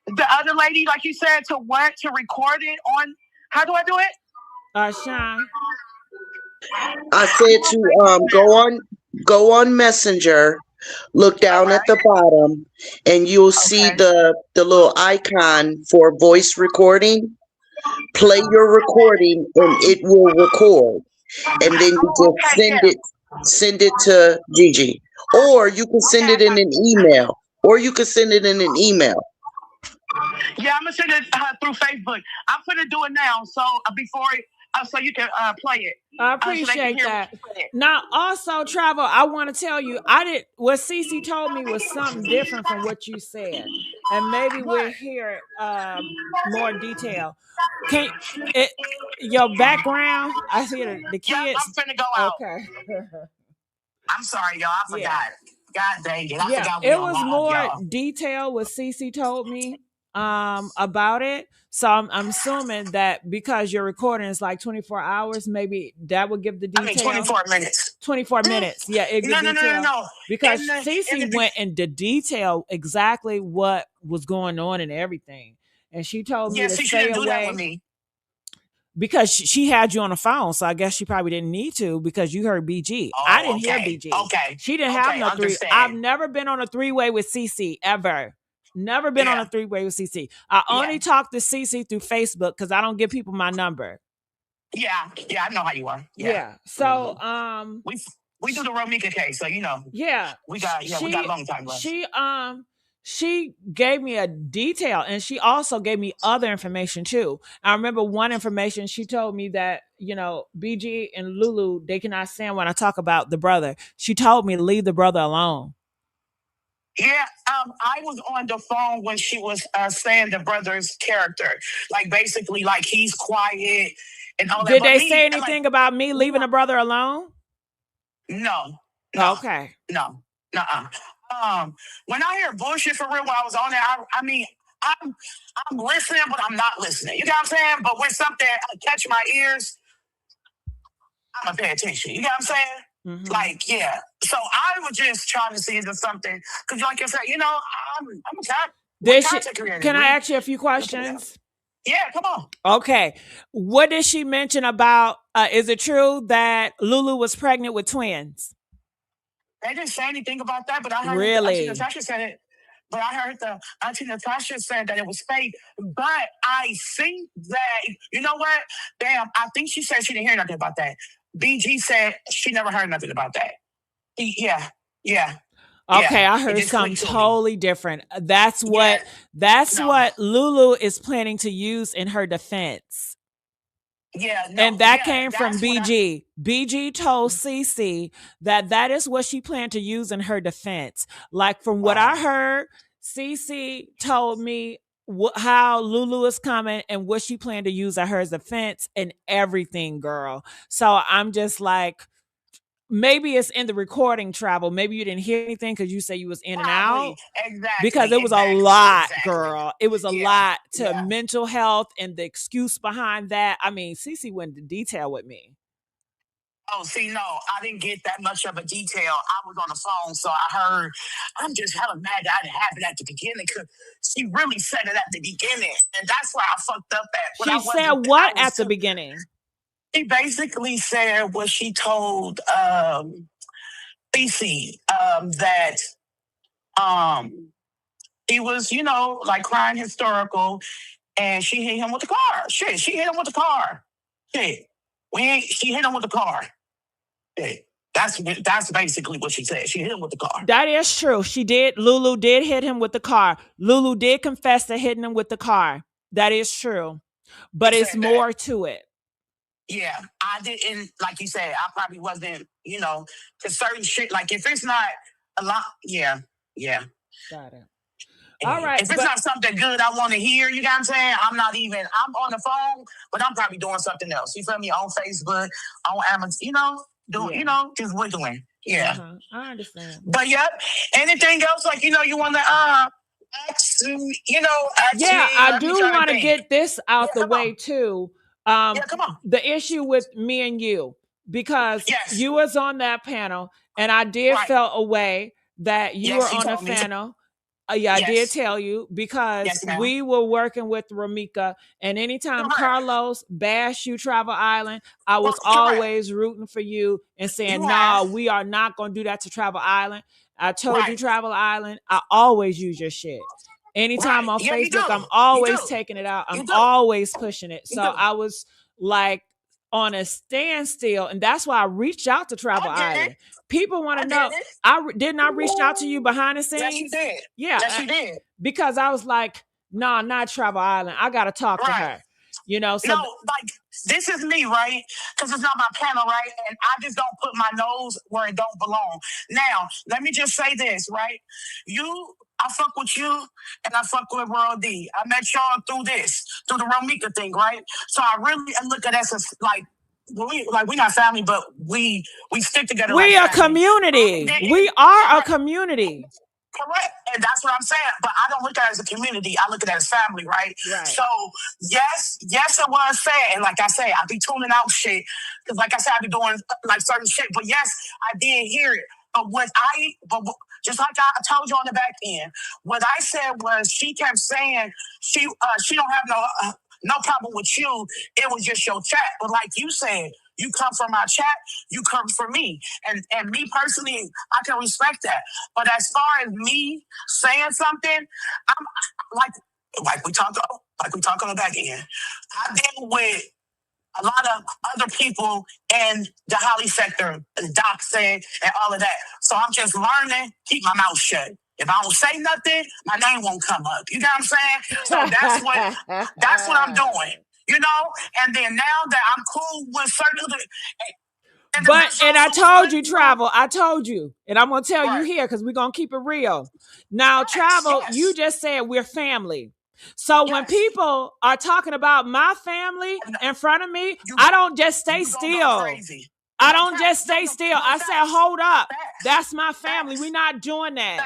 The other lady, like you said, to what? To record it on? How do I do it? Sean. I said to go on Messenger, look down at the bottom, and you'll see the little icon for voice recording. Play your recording, and it will record, and then you just send it to Gigi, or you can send it in an email, Yeah, I'm gonna send it through Facebook. I'm gonna do it now, so before so you can play it. I appreciate that. Now, also, Travel, I want to tell you, what Cece told me was something different from what you said, and maybe we'll hear more detail. Your background? I see the kids. Yeah, I'm finna go out. Okay. I'm sorry, y'all. I forgot. God dang it! I forgot. It was more detail what Cece told me about it. So I'm assuming that because your recording is like 24 hours, maybe that would give the detail. 24 minutes. 24 minutes. Yeah, it gives detail. No. Because Cece went into detail exactly what was going on and everything. And she told me to stay away. Do that with me. Because she had you on the phone, so I guess she probably didn't need to because you heard BG. I didn't hear BG. Okay. She didn't have no three. I've never been on a three-way with CC ever. Never been on a three-way with CC. I only talk to CC through Facebook because I don't give people my number. Yeah, I know how you are. Yeah. So we do the Romika case, so Yeah. We got a long time left. She gave me a detail, and she also gave me other information too. I remember one information she told me that, BG and Lulu, they cannot stand when I talk about the brother. She told me to leave the brother alone. Yeah, I was on the phone when she was saying the brother's character. Like, basically, like, he's quiet and all that. Did they say anything about me leaving the brother alone? No. Okay. No. Nuh-uh. When I hear bullshit for real, when I was on there, I mean, I'm listening, but I'm not listening. You know what I'm saying? But when something catch my ears, I'm gonna pay attention. You know what I'm saying? Mm-hmm. Like, yeah. So I was just trying to see if there's something, because like I said, I'm a content creator. Can I ask you a few questions? Yeah, come on. Okay. What did she mention about, is it true that Lulu was pregnant with twins? They didn't say anything about that, but I heard Auntie Natasha said it. But I heard Auntie Natasha said that it was fake. But I think that, you know what? Damn, I think she said she didn't hear nothing about that. BG said she never heard nothing about that. Yeah. Okay, I heard something totally different. That's what Lulu is planning to use in her defense. Yeah, and that came from BG. BG told CC that is what she planned to use in her defense. Like, from what I heard, CC told me how Lulu is coming and what she planned to use at her defense and everything, girl. So I'm just like, maybe it's in the recording travel. Maybe you didn't hear anything because you say you was in and out. Exactly. Because it was a lot, girl. It was a lot to Yeah. mental health and the excuse behind that. I mean, Cece went into detail with me. Oh, see, no, I didn't get that much of a detail. I was on the phone, so I heard. I'm just hella mad that I didn't have it at the beginning because she really said it at the beginning, and that's where I fucked up at. She said what at the beginning? She basically said what she told Cece that he was, you know, like crying hysterical, and she hit him with the car. Shit, she hit him with the car. Shit, she hit him with the car. Shit. That's basically what she said. She hit him with the car. That is true. She did. Lulu did hit him with the car. Lulu did confess to hitting him with the car. That is true. But it's more to it. Yeah, I didn't, like you said, I probably wasn't, you know, to certain shit. Like if it's not a lot, yeah. Got it. All right. If it's not something good I want to hear, you know what I'm saying? I'm on the phone, but I'm probably doing something else. You feel me? On Facebook, on Amazon, you know, just wiggling. Yeah. Uh-huh. I understand. But yep, anything else, like, you know, you want to ask, you know, yeah, I do want to get this out the way too. Come on. The issue with me and you, because you was on that panel, and I did feel a way that you were on the panel. I did tell you because we were working with Ramika, and anytime Carlos bashed you Travel Island, I was always rooting for you and saying, no, we are not going to do that to Travel Island. I told you Travel Island, I always use your shit. Anytime on Facebook, I'm always taking it out. I'm always pushing it. So I was like on a standstill, and that's why I reached out to Travel Island. People want to know. I didn't reach out to you behind the scenes. Yes, you did. Yeah, yes, you did. Because I was like, nah, not Travel Island. I got to talk to her. You know, so like this is me, right? Because it's not my panel, right? And I just don't put my nose where it don't belong. Now, let me just say this, right? I fuck with you, and I fuck with World D. I met y'all through the Romika thing, right? So I really look at us as like we're not family, but we stick together. We like a community. We are a community. Correct. And that's what I'm saying. But I don't look at it as a community. I look at it as family, right? So, yes, it was sad. And like I say, I be tuning out shit. Because like I said, I be doing like certain shit. But yes, I did hear it. But just like I told you on the back end, what I said was she kept saying she don't have no problem with you. It was just your chat. But like you said, you come from my chat, you come from me. And me personally, I can respect that. But as far as me saying something, I'm like we talked on the back end. I deal with a lot of other people in the Holly sector, doxing and all of that. So I'm just learning, keep my mouth shut. If I don't say nothing, my name won't come up. You know what I'm saying? So that's what I'm doing. You know? And then now that I'm cool with certain and I told you, Travel. I told you. And I'm going to tell you here because we're going to keep it real. Now, Travel, you just said we're family. So when people are talking about my family in front of me, I don't just stay still. I don't just stay still. I said, hold up. That's my family. We're not doing that.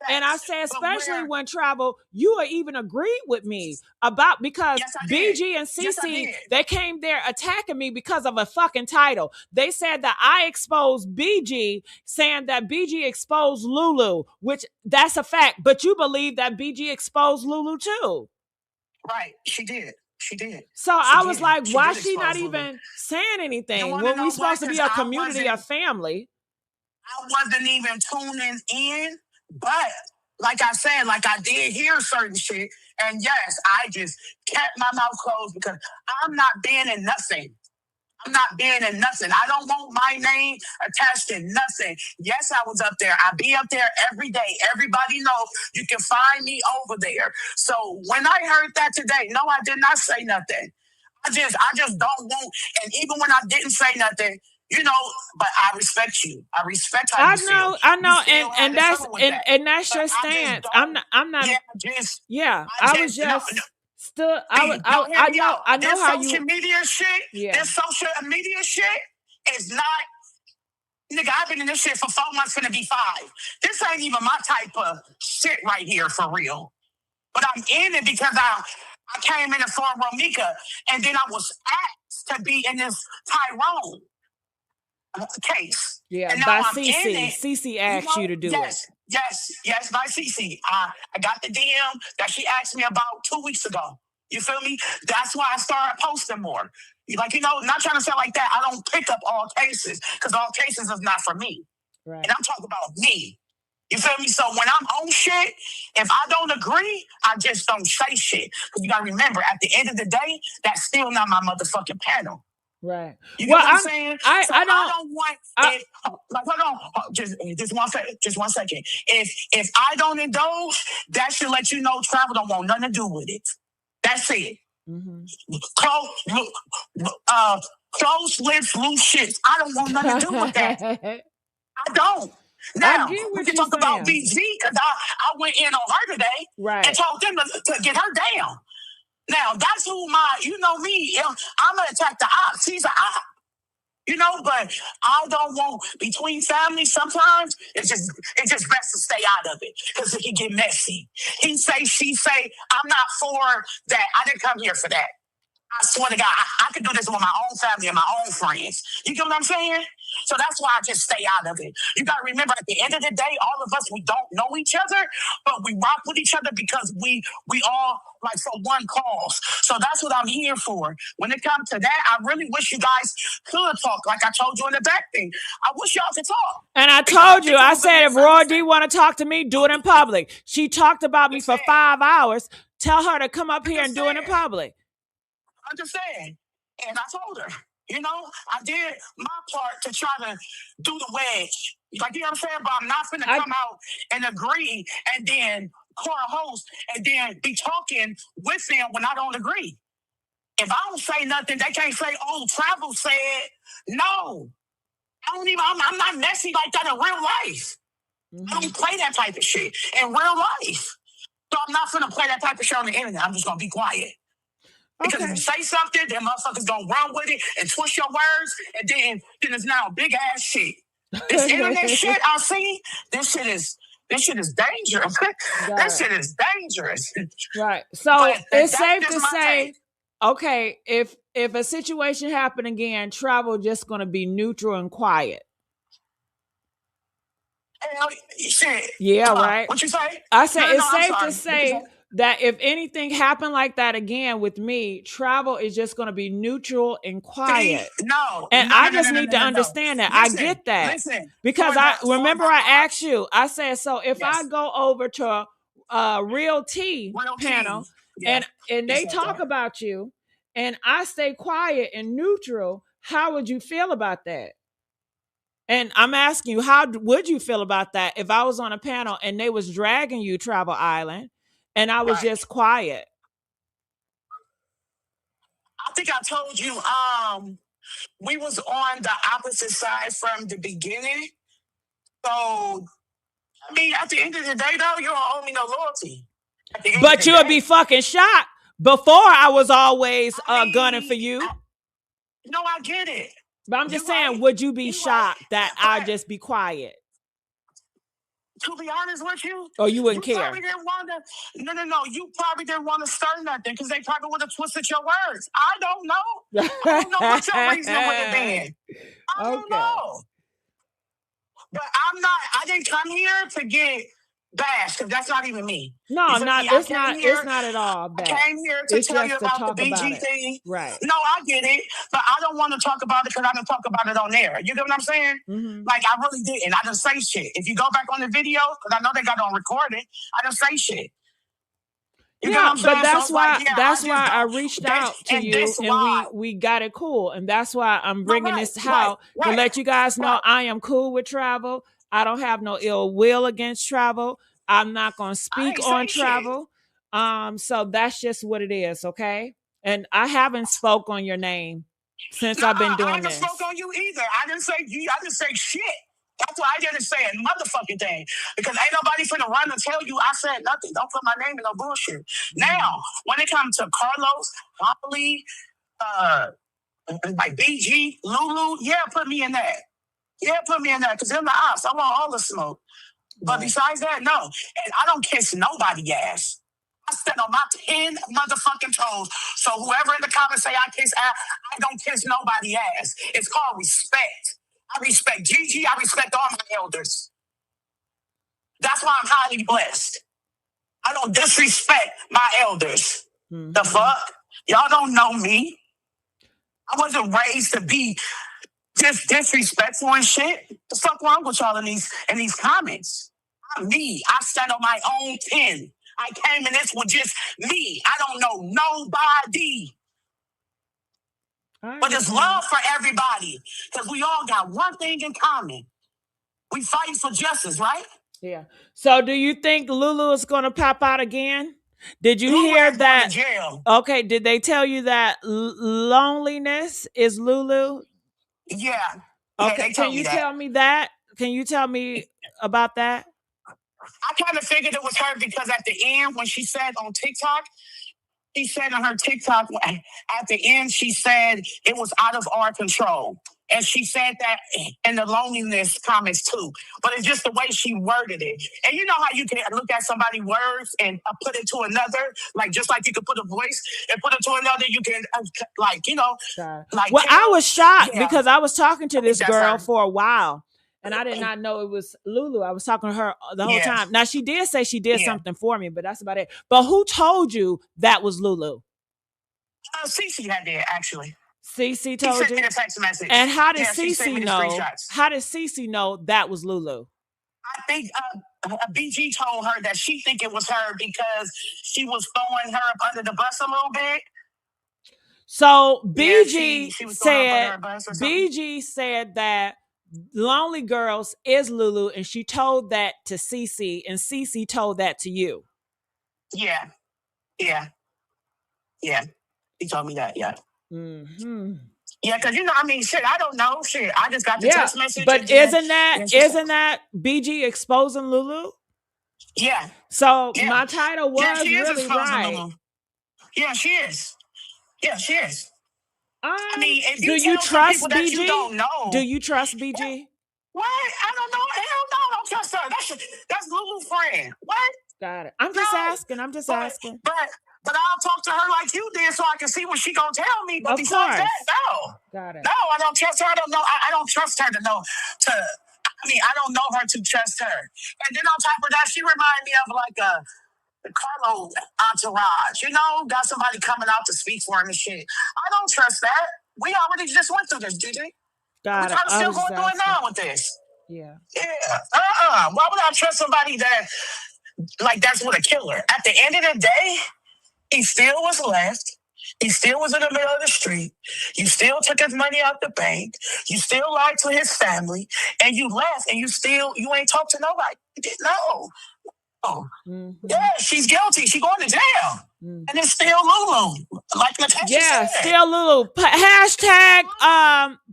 And I said, especially when Travel, you are even agreed with me about because BG and CC, they came there attacking me because of a fucking title. They said that I exposed BG, saying that BG exposed Lulu, which that's a fact. But you believe that BG exposed Lulu too. Right. She did. So I was like, why she not even saying anything when we supposed to be a community, a family? I wasn't even tuning in. But like I said, like I did hear certain shit. And yes, I just kept my mouth closed because I'm not being in nothing. I don't want my name attached to nothing. Yes, I was up there. I be up there every day. Everybody knows you can find me over there. So when I heard that today, no, I did not say nothing. I just don't want, and even when I didn't say nothing, you know, but I respect you. I respect how you feel. I know, and that's your stance. I'm not. I was just. Still, I know how you. Social media shit. Yeah. This social media shit is not. Nigga, I've been in this shit for 4 months, finna be 5. This ain't even my type of shit right here, for real. But I'm in it because I came in it for Romika, and then I was asked to be in this Tyrone case. Yeah, and now by I'm in Cece. it. Cece asked you to do yes, it. Yes, by Cece. I got the DM that she asked me about 2 weeks ago. You feel me? That's why I started posting more. Like, not trying to sound like that. I don't pick up all cases because all cases is not for me. Right. And I'm talking about me. You feel me? So when I'm on shit, if I don't agree, I just don't say shit. Because you got to remember, at the end of the day, that's still not my motherfucking panel. Right. You know what I'm saying? I don't want it. Like, hold on, just 1 second. Just 1 second. If I don't indulge, that should let you know Travel don't want nothing to do with it. That's it. Mm-hmm. Close lips, loose shits. I don't want nothing to do with that. I don't. Now, we can talk about BG because I went in on her today and told them to get her down. Now, that's who you know me, I'm going to attack the op. She's an op. But I don't want, between families, sometimes it's just best to stay out of it because it can get messy. He say, she say, I'm not for that. I didn't come here for that. I swear to God, I could do this with my own family and my own friends. You get what I'm saying? So that's why I just stay out of it. You got to remember, at the end of the day, all of us, we don't know each other, but we rock with each other because we all, like, for one cause. So that's what I'm here for. When it comes to that, I really wish you guys could talk, like I told you in the back thing. I wish y'all could talk. And I told you, I said, if Roy D want to talk to me, do it in public. She talked about me for 5 hours. Tell her to come up here and do it in public. Understand? And I told her, I did my part to try to do the wedge. Like, you know what I'm saying? But I'm not finna come out and agree and then call a host and then be talking with them when I don't agree. If I don't say nothing, they can't say, oh, Travel said. No. I'm not messy like that in real life. Mm-hmm. I don't play that type of shit in real life. So I'm not finna play that type of shit on the internet. I'm just gonna be quiet. Because if you say something, then motherfuckers gonna run with it and twist your words, and then it's now big ass shit. This internet shit I see, this shit is dangerous. This shit is dangerous. Right. So it's safe to say, okay, if a situation happened again, Travel just gonna be neutral and quiet. Shit. Yeah, right. What you say? I said it's safe to say that if anything happened like that again with me, Travel is just going to be neutral and quiet. I just need to understand that. I get that. Because I remember I asked you, I said, so if I go over to a Real Tea panel and they talk about you and I stay quiet and neutral, how would you feel about that? And I'm asking you, how would you feel about that if I was on a panel and they was dragging you Travel Island and I was just quiet? I think I told you we was on the opposite side from the beginning. So, I mean, at the end of the day, though, you don't owe me no loyalty. But you would be fucking shocked. Before, I was always gunning for you. I get it. But I'm just saying, would you be shocked that I'd just be quiet? To be honest with you, or you wouldn't care? Probably didn't want to, no. You probably didn't want to start nothing because they probably would have twisted your words. I don't know. I don't know what your reason would have been. I don't know. But I didn't come here to get bashed because that's not even me. No, it's not at all bad. I came here to tell you about the BG thing. Right. No, I get it, but I don't want to talk about it because I didn't talk about it on air. You get what I'm saying? Mm-hmm. Like, I really didn't. I didn't say shit. If you go back on the video, because I know they got on recording, I didn't say shit. Yeah, but that's why I reached out to you and we got it cool. And that's why I'm bringing this out to let you guys know I am cool with Travel. I don't have no ill will against Travel. I'm not going to speak on Travel. So that's just what it is, okay? And I haven't spoke on your name since I've been doing this. I haven't spoke on you either. I didn't say shit. That's why I didn't say a motherfucking thing. Because ain't nobody finna run and tell you I said nothing. Don't put my name in no bullshit. Mm-hmm. Now, when it comes to Carlos, Holly, like BG, Lulu, yeah, put me in that. Yeah, put me in there because they're the ops. I want all the smoke. But besides that, no. And I don't kiss nobody ass. I stand on my 10 motherfucking toes. So whoever in the comments say I kiss ass, I don't kiss nobody ass. It's called respect. I respect Gigi. I respect all my elders. That's why I'm highly blessed. I don't disrespect my elders. Mm-hmm. The fuck? Y'all don't know me. I wasn't raised to be just disrespectful and shit. The fuck wrong with y'all in these comments? I'm me. I stand on my own 10. I came in this with just me. I don't know nobody. But it's love for everybody. Because we all got one thing in common. We fighting for justice, right? Yeah. So do you think Lulu is going to pop out again? Did you hear that? Jail. Okay. Did they tell you that loneliness is Lulu? Yeah. Okay. Yeah, Can you tell me that? Can you tell me about that? I kind of figured it was her because at the end when she said on TikTok, she said on her TikTok at the end, she said it was out of our control. And she said that in the loneliness comments too. But it's just the way she worded it. And you know how you can look at somebody's words and put it to another? Like, just like you could put a voice and put it to another, you can, like, you know. Like, well, I was shocked because I was talking to this girl for a while. And I did not know it was Lulu. I was talking to her the whole time. Now, she did say she did something for me, but that's about it. But who told you that was Lulu? Cece had that, actually. Cece told you? She sent me a text message. And how did Cece know? How did Cece know that was Lulu? I think BG told her that she think it was her because she was throwing her up under the bus a little bit. So BG said that Lonely Girls is Lulu, and she told that to Cece, and Cece told that to you. Yeah. He told me that. Yeah. Mm-hmm. Yeah, because I mean, shit, I don't know. Shit, I just got the text message. But isn't that BG exposing Lulu? Yeah. So my title was really right. Lulu. Yeah, she is. Yeah, she is. I mean, if do you trust BG? You don't know, do you trust BG? What? I don't know. Hell no, I don't trust her. That's Lulu's friend. What? Got it. I'm just asking. But I'll talk to her like you did, so I can see what she gonna tell me. But besides that, no. Got it. No, I don't trust her. I don't know. I don't trust her to know. I don't know her to trust her. And then on top of that, she reminded me of like a Carlo entourage. Got somebody coming out to speak for him and shit. I don't trust that. We already just went through this, DJ. Got it. I'm still going through it now with this. Yeah. Why would I trust somebody that's with a killer? At the end of the day, he still was left. He still was in the middle of the street. You still took his money out the bank. You still lied to his family. And you left and you ain't talked to nobody. You didn't know. Oh. Mm-hmm. Yeah, she's guilty. She's going to jail. Mm-hmm. And it's still Lulu. Like Natasha said. Still Lulu. Hashtag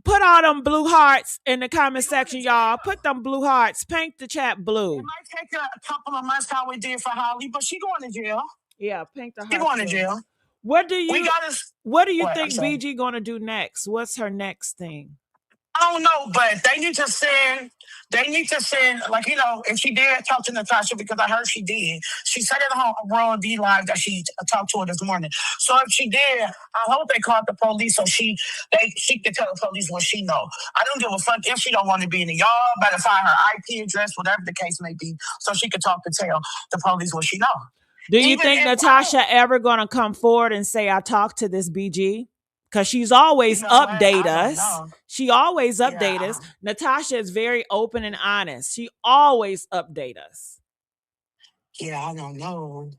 put all them blue hearts in the comment section, y'all. Put them blue hearts. Paint the chat blue. It might take a couple of months how we did for Holly, but she going to jail. Yeah, paint the heart. She going to jail. What do you think BG going to do next? What's her next thing? I don't know, but they need to send, like, if she did talk to Natasha, because I heard she did. She said it on Raw D Live that she talked to her this morning. So if she did, I hope they called the police so she could tell the police what she know. I don't give a fuck if she don't want to be in the yard, better find her IP address, whatever the case may be, so she could talk to tell the police what she know. Do you think Natasha ever going to come forward and say, I talked to this BG? Because she's always update us. She always update us. Natasha is very open and honest. She always update us. Yeah, I don't know.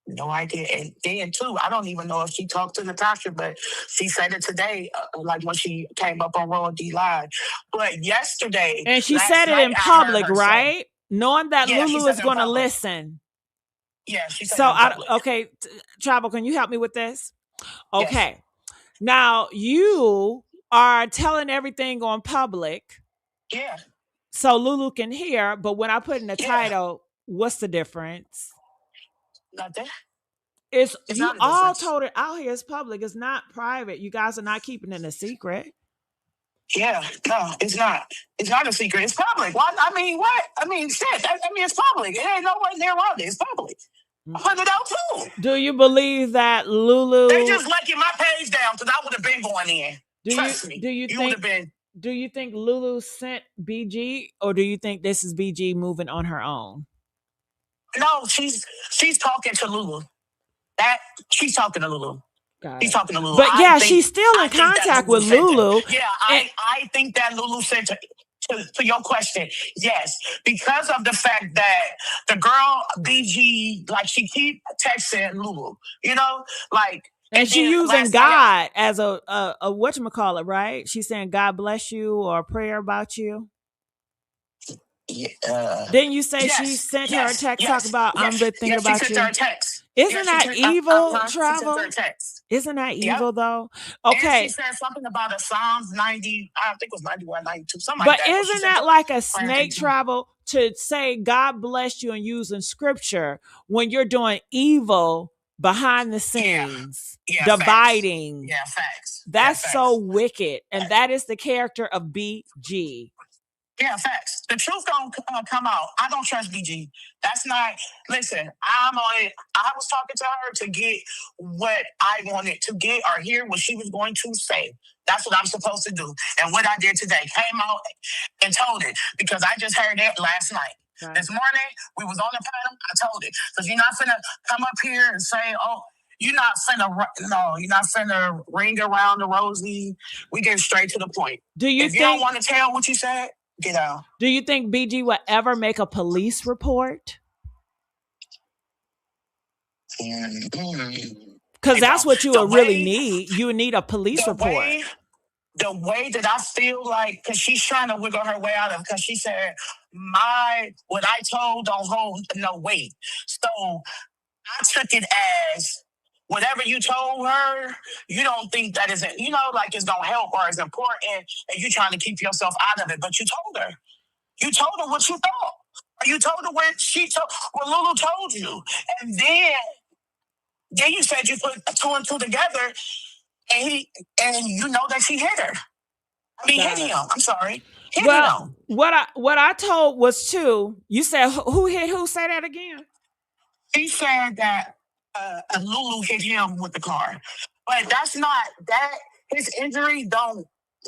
No idea. And then, too, I don't even know if she talked to Natasha, but she said it today, like when she came up on Raw D Live. But yesterday... And she said it in public, right? Knowing that Lulu is going to listen. Yeah, she said it in public. Travel, can you help me with this? Okay. Yes. Now, you are telling everything on public. Yeah. So Lulu can hear, but when I put in the title, what's the difference? Nothing. It's you all told it out here. It's public. It's not private. You guys are not keeping it a secret. Yeah, no, it's not. It's not a secret. It's public. What? I mean, what? I mean, shit. I mean, it's public. It ain't nowhere near around it. It's public. I put it out too. Do you believe that Lulu? They just liking my page down because I would have been going in. Trust me. Do you would think? have been. Do you think Lulu sent BG, or do you think this is BG moving on her own? No, she's talking to Lulu. She's talking to Lulu. He's talking to Lulu. But yeah, she's still in contact with Lulu. Yeah, I think that Lulu said to your question, yes, because of the fact that the girl BG, like, she keep texting Lulu, you know, like, and she using God as a whatchamacallit, right? She's saying God bless you or a prayer about you. Yeah. Didn't you say she sent her a text talk about I'm thinking about she sent you? her a text. Isn't that evil, Travel? She sent her a text. Isn't that evil though? Okay. And she said something about a Psalms 90, I think it was 91, 92, something like that. But isn't that like a snake, Travel, to say God bless you and using scripture when you're doing evil behind the scenes, dividing? Yeah, facts. That's so wicked. And that is the character of BG. Yeah, facts. The truth gonna come out. I don't trust BG. That's not. Listen, I was talking to her to get what I wanted to get or hear what she was going to say. That's what I'm supposed to do. And what I did today, came out and told it, because I just heard it last night. Right. This morning, we was on the panel. I told it, because you're not finna come up here and say, "Oh, you're not finna ring around the rosy." We get straight to the point. If you don't want to tell what you said, get out. Do you think BG will ever make a police report? Because that's what you would really need. You would need a police report. The way that I feel like, because she's trying to wiggle her way out of it, because she said, what I told don't hold no weight. So I took it as, whatever you told her, you don't think that isn't, like, it's gonna help or is important, and you're trying to keep yourself out of it. But you told her. You told her what you thought. Or you told her what Lulu told you. And then you said you put two and two together, and you know that she hit her. I mean, hit him. I'm sorry. Hit him. What I told was two. You said who hit who? Say that again. He said that Lulu hit him with the car, but that's not that. His injury don't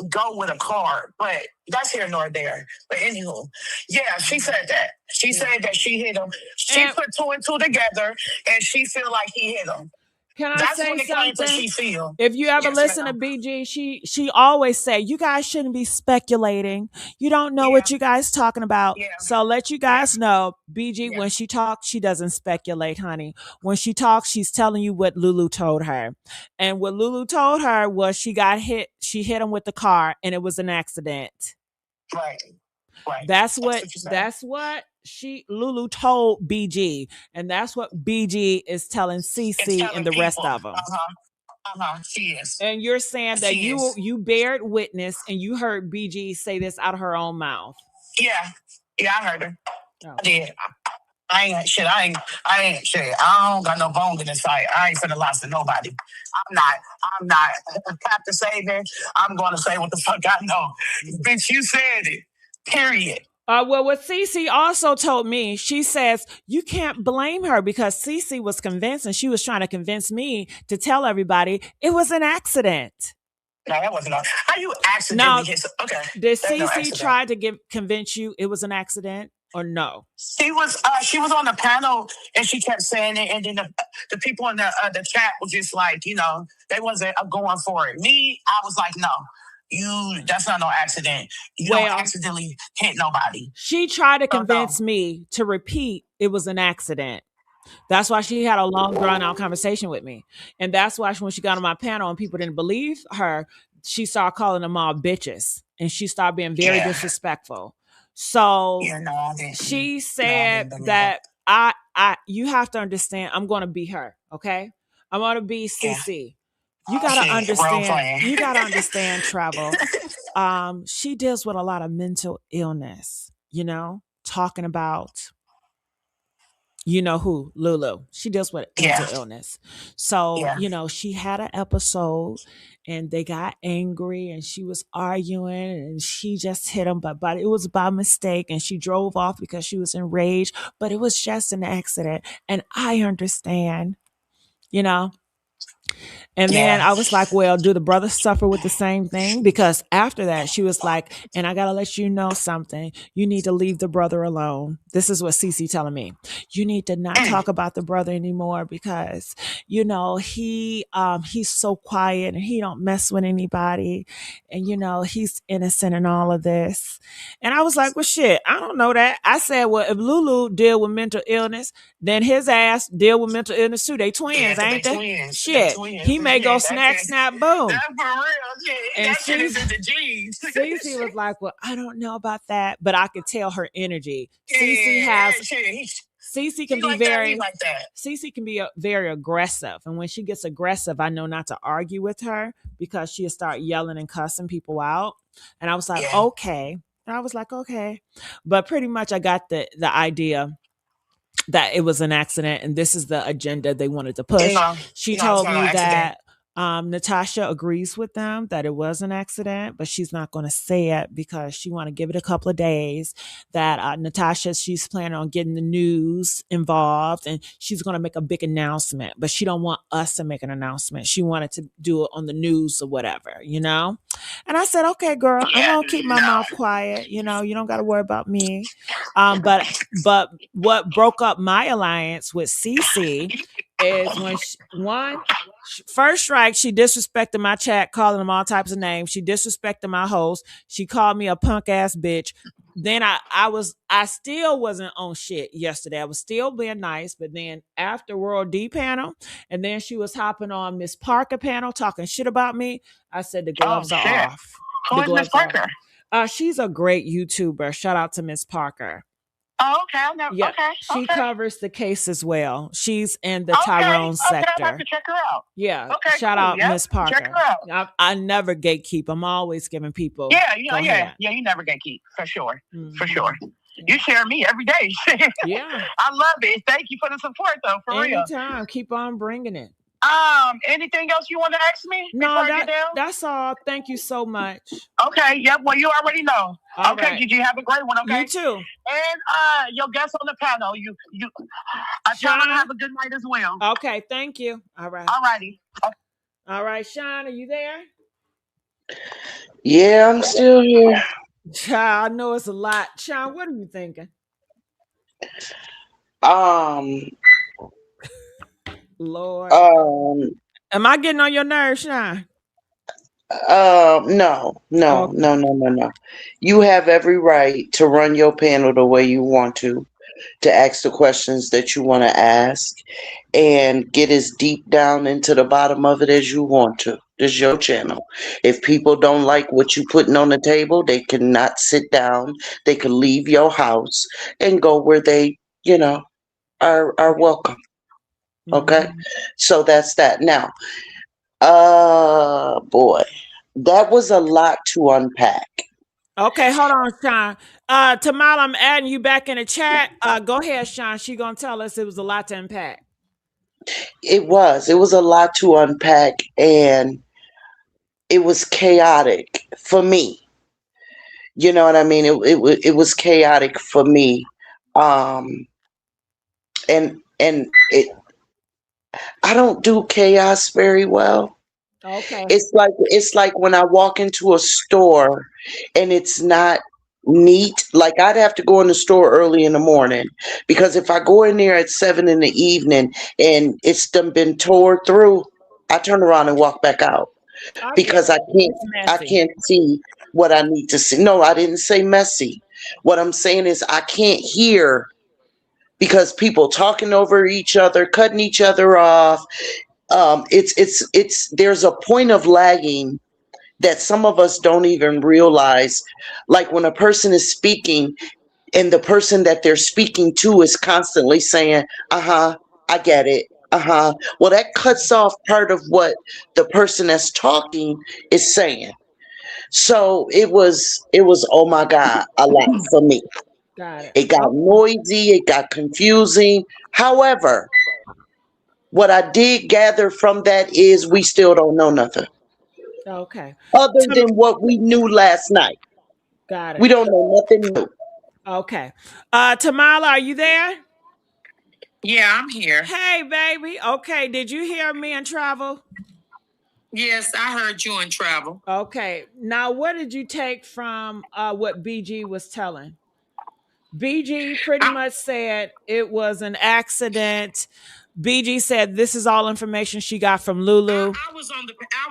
go with a car, but that's here nor there. But anywho, yeah, she said that. She said that she hit him. She put two and two together, and she feel like he hit him. Can I say something? If you ever listen to BG, she always say, you guys shouldn't be speculating. You don't know what you guys talking about. Yeah. So let you guys know, BG, when she talks, she doesn't speculate, honey. When she talks, she's telling you what Lulu told her. And what Lulu told her was she got hit. She hit him with the car, and it was an accident. Right. Right. That's what Lulu told BG, and that's what BG is telling CC and the rest of them. She is. And you're saying that you bared witness and you heard BG say this out of her own mouth. Yeah, I heard her. Oh. I did. I ain't shit. I don't got no bones in this fight. I ain't finna lie to nobody. I'm not Captain Saban. I'm gonna say what the fuck I know. Bitch, you said it. Period. Well, what Cece also told me, she says, you can't blame her because Cece was convinced, and she was trying to convince me to tell everybody it was an accident. No, that wasn't. How you accidentally hit? Okay. Did Cece try to convince you it was an accident or no? She was on the panel and she kept saying it, and then the people in the chat was just like, they wasn't going for it. Me, I was like, no. That's not no accident. You don't accidentally hit nobody. She tried to convince me to repeat it was an accident. That's why she had a long, drawn-out conversation with me. And that's why when she got on my panel and people didn't believe her, she started calling them all bitches. And she started being very disrespectful. So she said that you have to understand, I'm going to be her, okay? I'm going to be CC. Yeah. You gotta understand. You gotta understand, Travel. She deals with a lot of mental illness. Talking about You know who? Lulu. She deals with mental Yeah. illness. So, Yeah. she had an episode and they got angry and she was arguing and she just hit him, but it was by mistake and she drove off because she was enraged, but it was just an accident. And I understand, you know. And then Yeah. I was like, well, do the brothers suffer with the same thing? Because after that, she was like, and I got to let you know something. You need to leave the brother alone. This is what Cece telling me. You need to not Mm. talk about the brother anymore because, he's so quiet and he don't mess with anybody. And, he's innocent in all of this. And I was like, well, shit, I don't know that. I said, well, if Lulu deal with mental illness, then his ass deal with mental illness too. They Yeah, twins, because they ain't they? twins. They Shit, twins. he may go Yeah, that's snap, it. snap, boom. That's for real. Shit. And That shit is in Cece, the genes. Cece was like, well, I don't know about that, but I could tell her energy. Cece Yeah, has, shit. Cece He can be like that. He very, like that. Cece can be very aggressive. And when she gets aggressive, I know not to argue with her because she'll start yelling and cussing people out. And I was like, Yeah. okay. And I was like, okay. But pretty much I got the idea that it was an accident and this is the agenda they wanted to push. No, She no, it's told not no me accident. that Natasha agrees with them that it was an accident, but she's not going to say it because she want to give it a couple of days. That Natasha, she's planning on getting the news involved and she's going to make a big announcement, but she don't want us to make an announcement. She wanted to do it on the news or whatever, And I said, okay, girl, I'm Yeah, gonna keep my no. mouth quiet. You don't got to worry about me. But what broke up my alliance with Cece is when first strike, she disrespected my chat, calling them all types of names. She disrespected my host. She called me a punk ass bitch. Then I still wasn't on shit yesterday. I was still being nice, but then after World D panel, and then she was hopping on Miss Parker panel talking shit about me. I said the gloves are Shit. off. Who The is Miss gloves are Parker? off. She's a great YouTuber. Shout out to Miss Parker. Oh, okay. I never, Yeah, okay. she Okay. covers the case as well. She's in the Okay. Tyrone Okay. I have sector. to check her out. Yeah, Okay. shout Cool. out Yep. Miss Check her Parker. out. I never gatekeep. I'm always giving people. Yeah. Go Yeah. ahead. Yeah. You never get keep for sure. Mhm. For sure. You share me every day. Yeah. I love it. Thank you for the support, though. For real. Anytime. Keep on bringing it. Anything else you want to ask me No, before I get down? that's all. Thank you so much. Okay. Yep. Well, you already know. All okay. right. Did you have a great one? Okay. You too. And your guest on the panel, I tell her to have a good night as well. Okay. Thank you. All right. All righty. All right, Sean, are you there? Yeah, I'm still here. I know it's a lot. Sean, what are you thinking? Lord. Am I getting on your nerves, Sean? No. You have every right to run your panel the way you want to ask the questions that you want to ask, and get as deep down into the bottom of it as you want to. This is your channel. If people don't like what you putting on the table, they cannot sit down. They can leave your house and go where they, are welcome. Okay? Mhm. So that's that. Now, boy, that was a lot to unpack. Okay, hold on, Sean. Tamala, I'm adding you back in the chat. Go ahead, Sean. She gonna tell us it was a lot to unpack. It was a lot to unpack, and it was chaotic for me. You know what I mean? It was chaotic for me. And it, I don't do chaos very well. Okay. It's like when I walk into a store and it's not neat. Like, I'd have to go in the store early in the morning, because if I go in there at 7 in the evening and it's done been tore through, I turn around and walk back out, because I It's messy. can't see what I need to see. No, I didn't say messy. What I'm saying is I can't hear, because people talking over each other, cutting each other off. It's there's a point of lagging that some of us don't even realize. Like, when a person is speaking and the person that they're speaking to is constantly saying, I get it. Well, that cuts off part of what the person that's talking is saying. So it was, oh my God, a lot for me. Got it. It got noisy, it got confusing. However, what I did gather from that is we still don't know nothing Okay. other Tam- than what we knew last night. Got We it. don't know nothing new. Okay. Tamala, are you there? Yeah, I'm here. Hey, baby. Okay. Did you hear me in travel? Yes, I heard you in travel. Okay. Now, what did you take from what BG was telling? BG pretty I, much said it was an accident. BG said this is all information she got from Lulu. I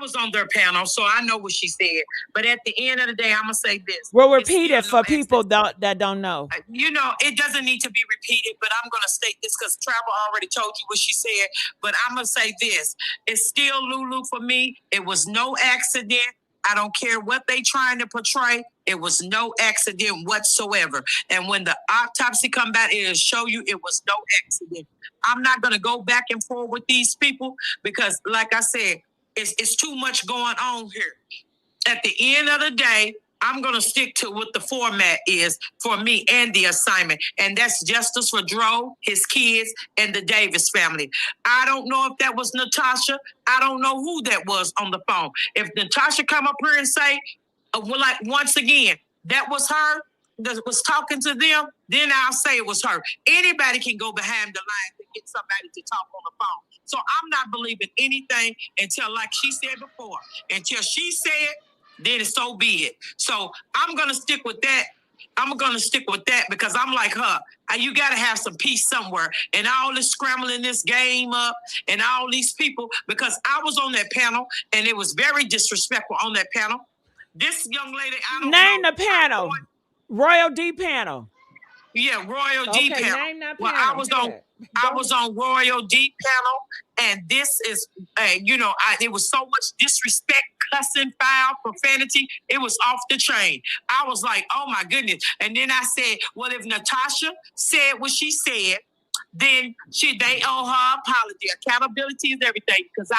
was on their panel, so I know what she said. But at the end of the day, I'm gonna say this: We'll it's repeat still it no for accident. people that don't know. It doesn't need to be repeated, but I'm gonna state this because Travel already told you what she said. But I'm gonna say this: it's still Lulu for me. It was no accident. I don't care what they trying to portray. It was no accident whatsoever. And when the autopsy come back, it'll show you it was no accident. I'm not gonna go back and forth with these people because, like I said, it's too much going on here. At the end of the day, I'm going to stick to what the format is for me and the assignment. And that's justice for Dro, his kids, and the Davis family. I don't know if that was Natasha. I don't know who that was on the phone. If Natasha come up here and say, like once again, that was her that was talking to them, then I'll say it was her. Anybody can go behind the lines and get somebody to talk on the phone. So I'm not believing anything until, like she said before, until she said, then so be it. So I'm gonna stick with that. I'm gonna stick with that because I'm like her. You gotta have some peace somewhere. And all this scrambling this game up and all these people, because I was on that panel and it was very disrespectful on that panel. This young lady, I don't Name know. the panel. Royal D panel. Yeah, Royal D Okay, panel. name that Well, panel. Good. I was on Royal D panel, and this is, it was so much disrespect, cussing, foul, profanity. It was off the chain. I was like, oh my goodness. And then I said, well, if Natasha said what she said, then they owe her apology. Accountability is everything. Because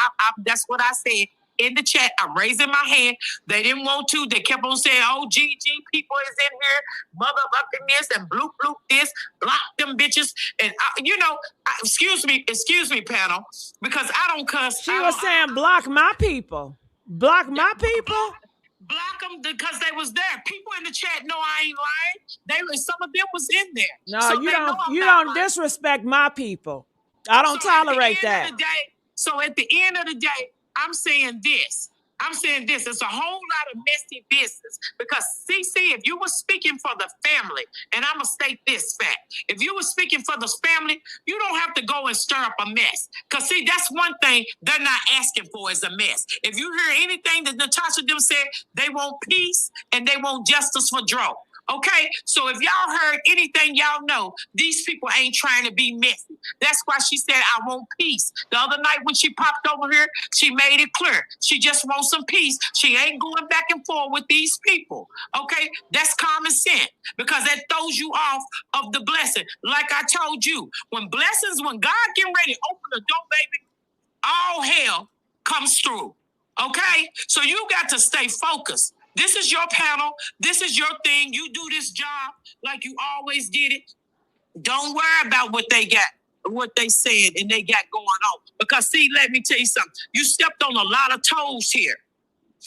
that's what I said in the chat. I'm raising my hand. They didn't want to. They kept on saying, oh, GG people is in here, motherfucking this and bloop this, block them bitches. And, excuse me, panel, because I don't cuss. She was saying block my people. Block my people? Block them because they was there. People in the chat know I ain't lying. Some of them was in there. No, so you they know I'm you not don't lying. disrespect my people. I don't tolerate that. So at the end of the day, I'm saying this. It's a whole lot of messy business because CC, if you were speaking for the family, and I'm gonna state this fact, if you were speaking for the family, you don't have to go and stir up a mess. Because see, that's one thing they're not asking for is a mess. If you hear anything that Natasha them said, they want peace and they want justice for Dro. Okay, so if y'all heard anything, y'all know these people ain't trying to be messy. That's why she said, I want peace. The other night when she popped over here, she made it clear. She just wants some peace. She ain't going back and forth with these people. Okay, that's common sense because that throws you off of the blessing. Like I told you, when God get ready to open the door, baby, all hell comes through. Okay, so you got to stay focused. This is your panel. This is your thing. You do this job like you always did it. Don't worry about what they got, what they said and they got going on. Because see, let me tell you something. You stepped on a lot of toes here.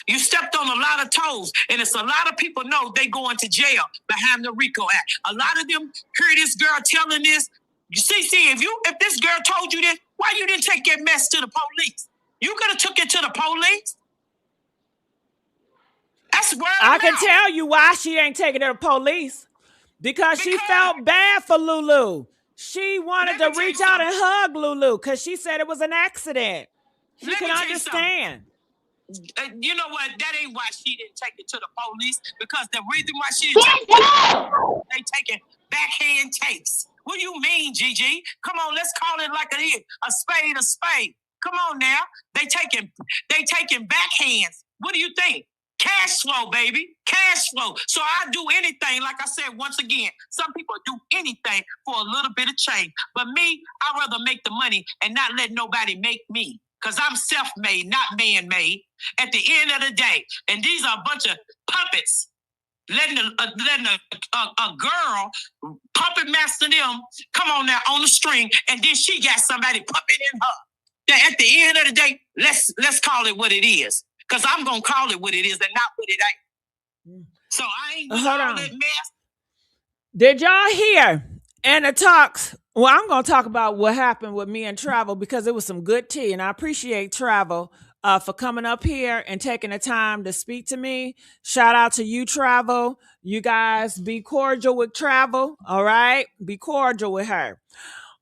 You stepped on a lot of toes, and it's a lot of people know they going to jail behind the RICO Act. A lot of them hear this girl telling this. You see, if this girl told you this, why you didn't take that mess to the police? You could have took it to the police. That's where I can tell you why she ain't taking it to the police. Because she felt bad for Lulu. She wanted to reach out and hug Lulu because she said it was an accident. She can understand. You know what? That ain't why she didn't take it to the police. Because the reason why she didn't take it, they taking backhand takes. What do you mean, Gigi? Come on, let's call it like it is. A spade, a spade. Come on now. They taking backhands. What do you think? Cash flow, baby. Cash flow. So I do anything, like I said, once again, some people do anything for a little bit of change. But me, I'd rather make the money and not let nobody make me. Because I'm self-made, not man-made. At the end of the day. And these are a bunch of puppets. letting a girl puppet master them come on now on the string, and then she got somebody puppet in her. That at the end of the day, let's call it what it is. Because I'm gonna call it what it is and not what it ain't. So I ain't with all that mess. Did y'all hear in the talks? Well, I'm going to talk about what happened with me and Travel because it was some good tea, and I appreciate Travel for coming up here and taking the time to speak to me. Shout out to you, Travel. You guys be cordial with Travel, all right? Be cordial with her.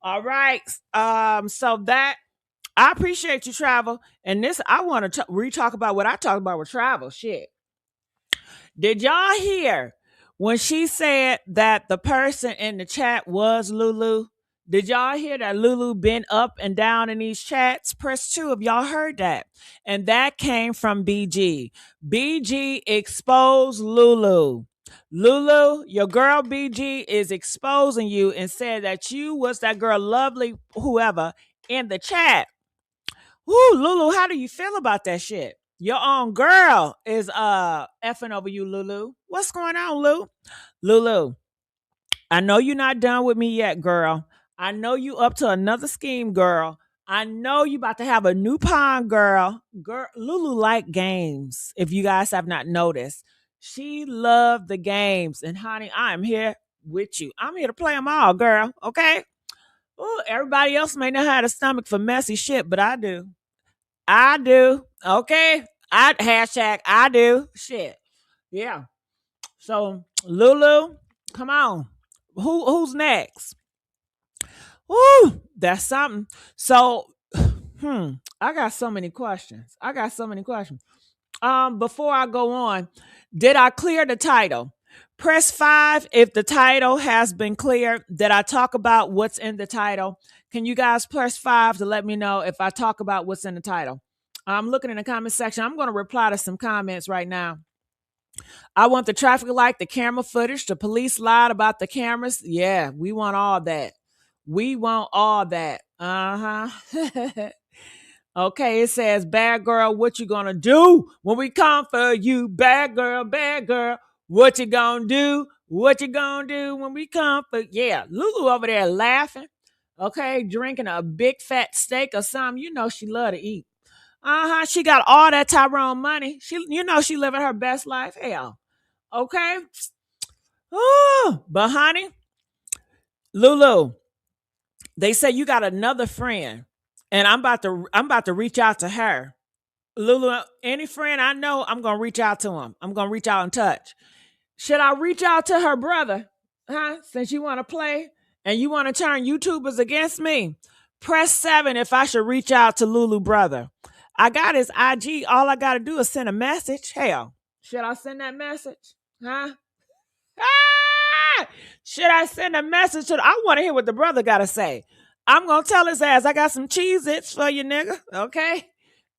All right. So that I appreciate you, Travel. And this I want to re-talk about what I talked about with Travel. Shit. Did y'all hear when she said that the person in the chat was Lulu? Did y'all hear that Lulu been up and down in these chats? Press 2 if y'all heard that. And that came from BG. BG exposed Lulu. Lulu, your girl BG is exposing you and said that you was that girl lovely whoever in the chat. Woo, Lulu, how do you feel about that shit? Your own girl is effing over you, Lulu. What's going on, Lulu? Lulu, I know you're not done with me yet, girl. I know you up to another scheme, girl. I know you about to have a new pawn, girl. Girl, Lulu like games. If you guys have not noticed, she loved the games. And honey, I am here with you. I'm here to play them all, girl. Okay. Ooh, everybody else may not have a stomach for messy shit, but I do. I do. Okay. I do. Shit. Yeah. So Lulu, come on. Who's next? Woo, that's something. So I got so many questions. Before I go on, did I clear the title? Press 5 if the title has been cleared. Did I talk about what's in the title? Can you guys press 5 to let me know if I talk about what's in the title? I'm looking in the comment section. I'm going to reply to some comments right now. I want the traffic light, the camera footage, the police lied about the cameras. Yeah, we want all that. We want all that. Uh-huh. Okay, it says, bad girl, what you gonna do when we come for you? Bad girl, what you gonna do? What you gonna do when we come for? Yeah, Lulu over there laughing. Okay, drinking a big fat steak or something. You know she love to eat. Uh-huh. She got all that Tyrone money. She living her best life. Hell. Okay. Oh, but honey, Lulu, they say you got another friend, and I'm about to reach out to her. Lulu, any friend I know, I'm gonna reach out to him. I'm gonna reach out and touch. Should I reach out to her brother? Huh? Since you want to play and you want to turn YouTubers against me, press 7 if I should reach out to Lulu brother. I got his IG. All I gotta do is send a message. Hell, should I send that message? Huh? Ah! Should I send a message to I want to hear what the brother got to say. I'm going to tell his ass, I got some Cheez-Its for you, nigga. Okay?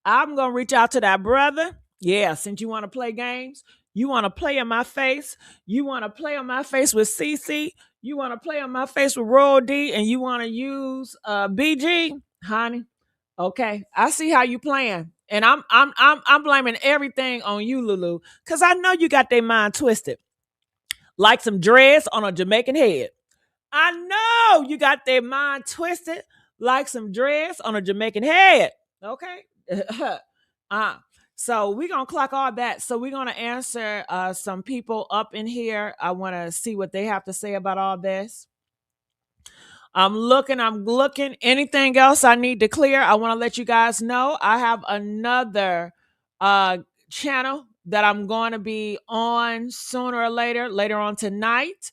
I'm going to reach out to that brother. Yeah, since you want to play games, you want to play in my face. You want to play on my face with CC. You want to play on my face with Royal D, and you want to use BG, honey. Okay, I see how you playing, and I'm blaming everything on you, Lulu, because I know you got their mind twisted like some dreads on a Jamaican head. I know you got their mind twisted like some dreads on a Jamaican head. Okay. So we're gonna clock all that. So we're gonna answer some people up in here. I want to see what they have to say about all this. I'm looking. Anything else I need to clear? I want to let you guys know I have another channel that I'm going to be on sooner or later on tonight.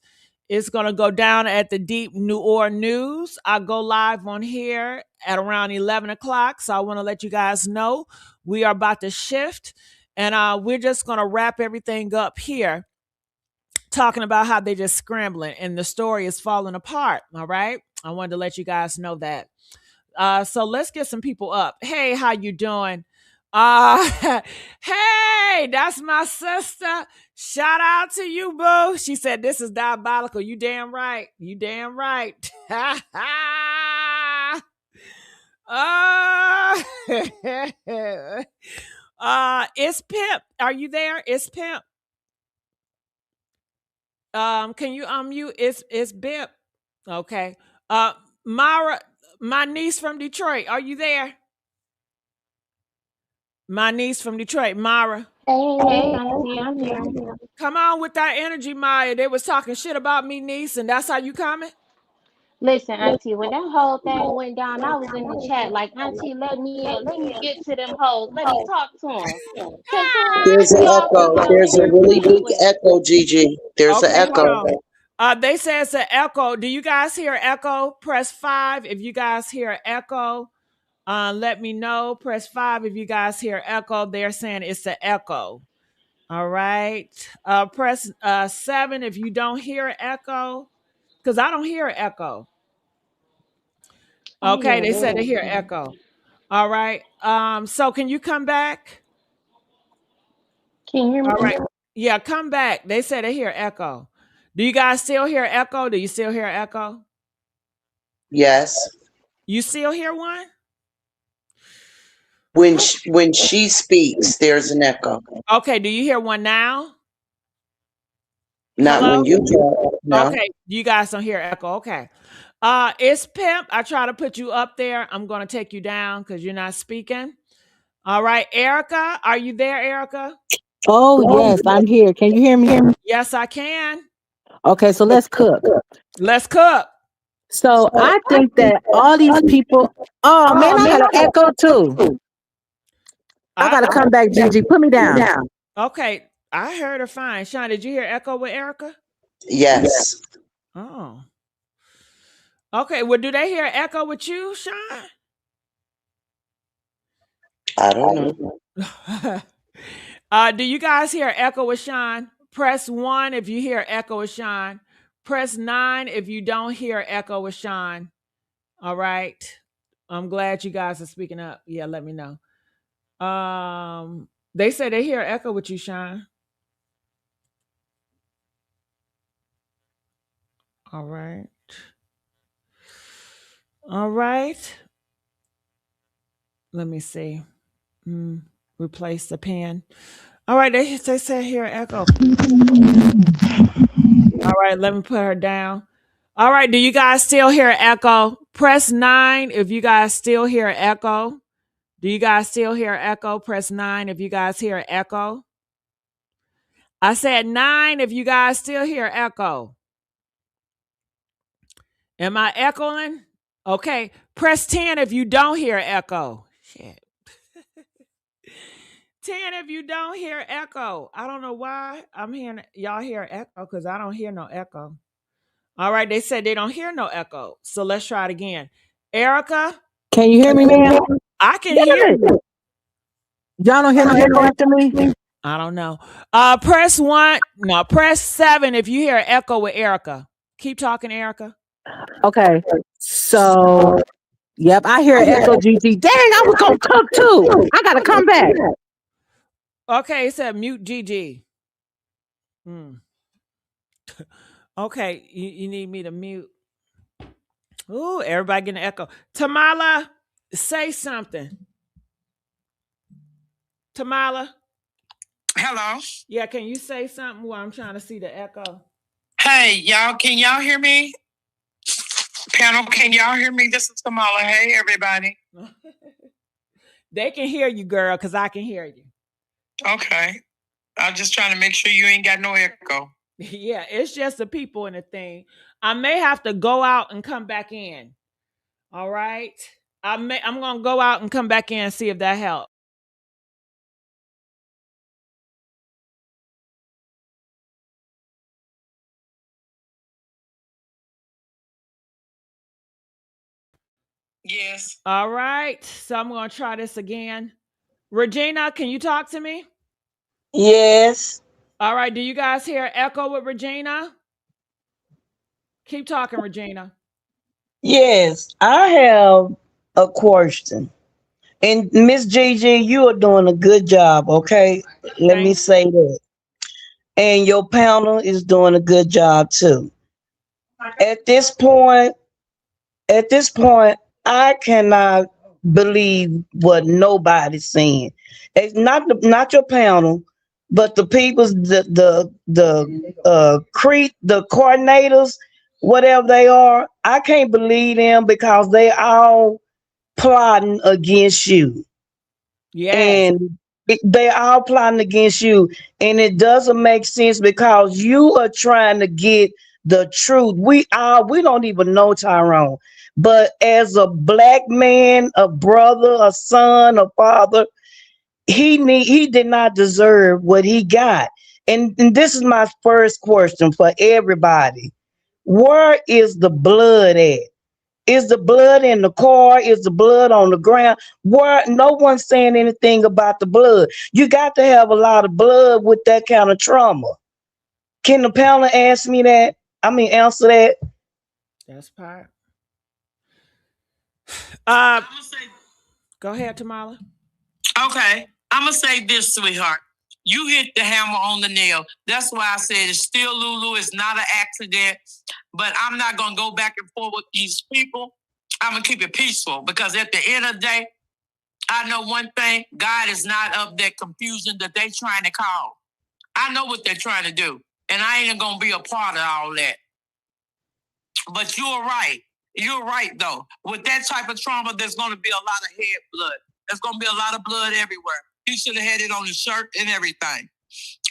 It's going to go down at the Deep New Orleans News. I go live on here at around 11 o'clock. So I want to let you guys know we are about to shift, and we're just going to wrap everything up here, talking about how they're just scrambling and the story is falling apart. All right. I wanted to let you guys know that. So let's get some people up. Hey, how you doing? Hey, that's my sister. Shout out to you, boo. She said this is diabolical. You damn right. You damn right. It's Pimp. Are you there? It's Pimp. Can you unmute? It's Bip. Okay. Myra, my niece from Detroit. Are you there? My niece from Detroit, Myra. Hey, Auntie, I'm here. Come on with that energy, Maya. They was talking shit about me, niece, and that's how you coming? Listen, Auntie, when that whole thing went down, I was in the chat like, Auntie, let me in. Let me get to them hoes. Let me talk to them. Because There's an we all finna echo. get on in There's a here really real big quick. echo, Gigi. There's an Okay, hold echo. on. They say it's an echo. Do you guys hear echo? Press 5 if you guys hear echo. Let me know. Press 5 if you guys hear echo. They're saying it's an echo. All right. Press 7 if you don't hear echo. Because I don't hear echo. I Okay, hear they it. said they hear echo. All right. So can you come back? Can you hear All me? right. Yeah, come back. They said they hear echo. Do you guys still hear echo? Do you still hear echo? Yes. You still hear one? When she speaks, there's an echo. Okay, do you hear one now? Not Hello? when you talk. No. Okay, you guys don't hear echo. Okay. It's Pimp. I try to put you up there. I'm gonna take you down because you're not speaking. All right, Erica, are you there, Erica? Oh, yes, I'm here. Can you hear me? Yes, I can. Okay, so let's cook. Let's cook. So I think that all these people, oh man, I got an echo too. I got to I come back, Gigi. Put me down. okay. I heard her fine. Sean, did you hear echo with Erica? Yes. Oh. Okay. Well, do they hear echo with you, Sean? I don't know. Do you guys hear echo with Sean? Press 1 if you hear echo with Sean. Press 9 if you don't hear echo with Sean. All right. I'm glad you guys are speaking up. Yeah, let me know. They say they hear echo with you, Sean. All right. All right. Let me see. Replace the pen. All right, they say here echo. All right, let me put her down. All right, do you guys still hear echo? Press 9 if you guys still hear echo. Do you guys still hear echo? Press 9 if you guys hear echo. I said 9 if you guys still hear echo. Am I echoing? Okay. Press 10 if you don't hear echo. Shit. 10 if you don't hear echo. I don't know why I'm hearing y'all hear echo because I don't hear no echo. All right, they said they don't hear no echo. So let's try it again. Erica, Can you hear me, ma'am? I can Damn hear it. you. Y'all don't hear no echo after me? I don't know. Press 1. No, press 7 if you hear echo with Erica. Keep talking, Erica. Okay. So, yep, I hear echo, Gigi. Dang, I was going to cook too. I got to come back. Okay, it said mute GG. Hmm. Okay, you need me to mute. Ooh, everybody getting an echo. Tamala, say something. Tamala. Hello. Yeah, can you say something while I'm trying to see the echo? Hey, y'all, can y'all hear me? Panel, can y'all hear me? This is Kamala. Hey, everybody. They can hear you, girl, because I can hear you. Okay. I'm just trying to make sure you ain't got no echo. Yeah, it's just the people in the thing. I may have to go out and come back in. All right. I'm gonna go out and come back in and see if that helps. Yes. All right. So I'm gonna try this again. Regina, can you talk to me? Yes, All right. Do you guys hear echo with Regina? Keep talking, Regina. yes. I have a question. And Miss Gigi, you are doing a good job, okay? Let me Thank you. say that. And your panel is doing a good job too. At this point, at this point, I cannot believe what nobody's saying. It's not your panel, But the people's the coordinators, whatever they are, I can't believe them because they all plotting against you. Yes. And they are plotting against you, and it doesn't make sense because you are trying to get the truth. We don't even know Tyrone, but as a black man, a brother, a son, a father, he did not deserve what he got. And this is my first question for everybody: where is the blood at? Is the blood in the car? Is the blood on the ground? Where no one's saying anything about the blood. You got to have a lot of blood with that kind of trauma. Can the panel ask me that? I mean, answer that. That's part. I'm Uh, gonna say, go ahead, Tamala. okay, I'm gonna say this, sweetheart. You hit the hammer on the nail. That's why I said it's still Lulu. It's not an accident. But I'm not gonna go back and forth with these people. I'm gonna keep it peaceful because at the end of the day, I know one thing: God is not of that confusion that they trying to cause. I know what they're trying to do, and I ain't gonna be a part of all that. But you're right. You're right, though. With that type of trauma, there's going to be a lot of head blood. There's going to be a lot of blood everywhere. He should have had it on his shirt and everything.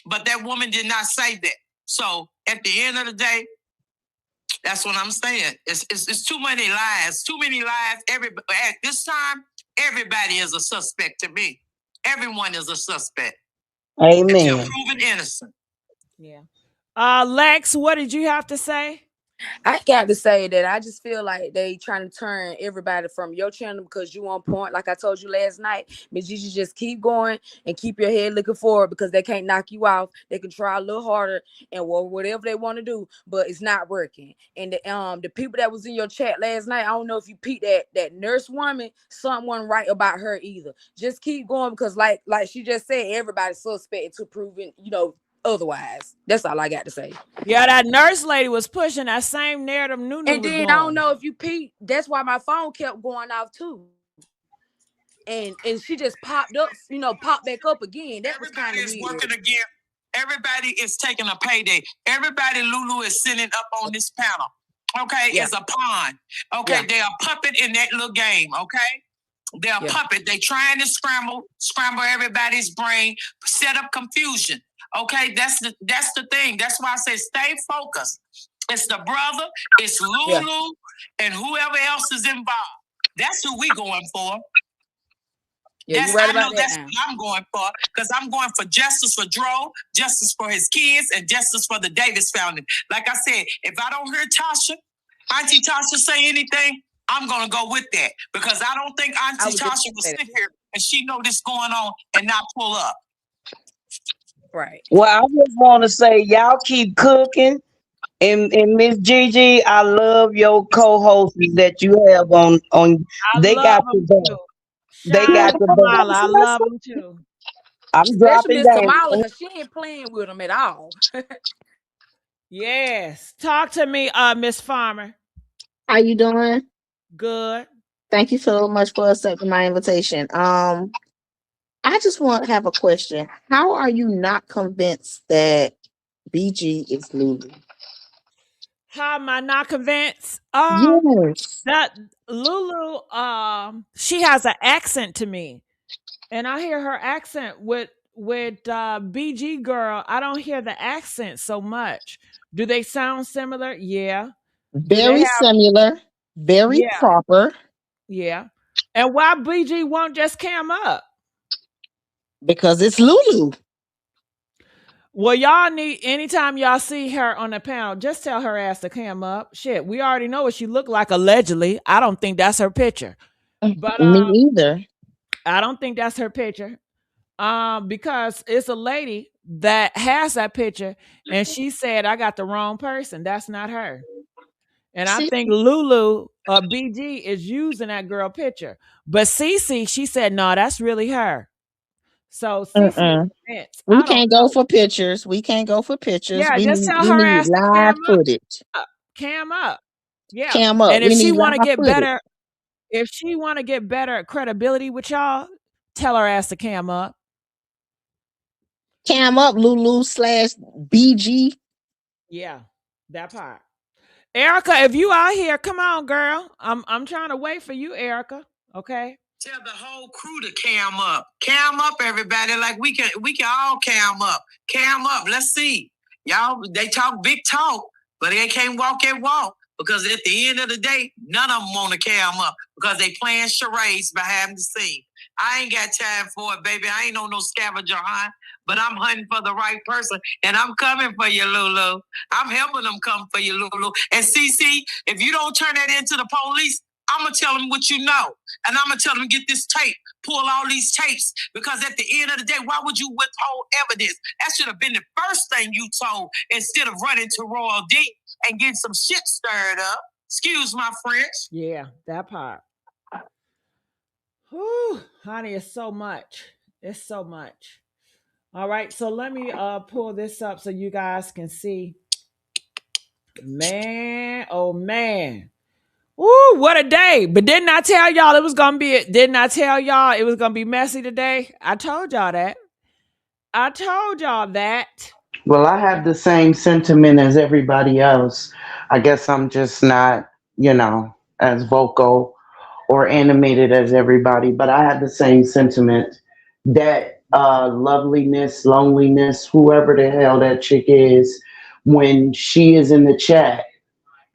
But that woman did not say that. So at the end of the day, that's what I'm saying. It's too many lies. Too many lies. At this time, everybody is a suspect to me. Everyone is a suspect if you're Amen. proven innocent. Yeah. Lex, what did you have to say? I got to say that I just feel like they trying to turn everybody from your channel because you on point. Like I told you last night, Miss Gigi, just keep going and keep your head looking forward because they can't knock you off. They can try a little harder and whatever they want to do, but it's not working. And the people that was in your chat last night, I don't know if you peeped that nurse woman, someone right about her either. Just keep going because like she just said, everybody's suspect to proving, otherwise. That's all I got to say. Yeah, that nurse lady was pushing that same narrative Nunu And was then I don't doing. know if you peeped, that's why my phone kept going off too. And she just popped up, popped back up again. That was kind Everybody of is weird. working again. Everybody is taking a payday. Everybody Lulu is sitting up on this panel. Okay, Yeah. it's a pawn. Okay, Yeah. they are puppet in that little game. Okay, they're a Yeah. puppet. They trying to scramble everybody's brain, set up confusion. Okay, that's the thing. That's why I say stay focused. It's the brother, it's Lulu, and whoever else is involved. That's who we going for. Yeah, you right about that That's now. what I'm going for because I'm going for justice for Dro, justice for his kids, and justice for the Davis family. Like I said, if I don't hear Auntie Tasha say anything, I'm gonna go with that because I don't think Auntie Tasha will sit here and she know this going on and not pull up. Right. Well, I just want to say, y'all keep cooking. And Miss Gigi, I love your co-hosts that you have on. I They love got them the best. too. They Sean got and the best. Kamala, I love them too. I'm Especially dropping Miss down. Kamala, because she ain't playing with them at all. Yes. Talk to me, Miss Farmer. How you doing? Good. Thank you so much for accepting my invitation. I just want to have a question. How are you not convinced that BG is Lulu? How am I not convinced? Yes. That Lulu, she has an accent to me. And I hear her accent with BG girl. I don't hear the accent so much. Do they sound similar? Yeah. Do they Very have similar, very yeah, proper, yeah. And why BG won't just cam up? because it's Lulu. Well, y'all need anytime y'all see her on the panel, just tell her ass to cam up. Shit, we already know what she looked like allegedly. I don't think that's her picture. But Me either. I don't think that's her picture. Because it's a lady that has that picture and she said I got the wrong person. That's not her. And I See, think Lulu BG is using that girl picture. But Cece, she said, no, that's really her. So Cece is mm-mm. convinced. We I don't can't go know. for pictures. We can't go for pictures. Yeah, We just need tell we her need ass to live cam footage. up. Cam up. Yeah. Cam up. And We need live footage. if she want to get better credibility with y'all, tell her ass to cam up. Cam up Lulu/BG. Yeah, that part. Erica, if you out here, come on, girl. I'm trying to wait for you, Erica. Okay. Tell the whole crew to cam up. Cam up, everybody. Like we can all cam up. Cam up. Let's see. Y'all, they talk big talk, but they can't walk that walk. Because at the end of the day, none of them want to cam up because they playing charades behind the scene. I ain't got time for it, baby. I ain't on no scavenger hunt, but I'm hunting for the right person, and I'm coming for you, Lulu. I'm helping them come for you, Lulu. And CC, if you don't turn that into the police, I'm going to tell them what you know. And I'm going to tell them, get this tape, pull all these tapes. Because at the end of the day, why would you withhold evidence? That should have been the first thing you told instead of running to Royal D and getting some shit stirred up. Excuse my French. Yeah, that part. Whew, honey, it's so much. It's so much. All right, so let me pull this up so you guys can see. Man, oh man. Ooh, what a day. But didn't I tell y'all it was gonna be messy today? I told y'all that. I told y'all that. Well, I have the same sentiment as everybody else. I guess I'm just not, as vocal or animated as everybody, but I have the same sentiment that loveliness, loneliness, whoever the hell that chick is, when she is in the chat,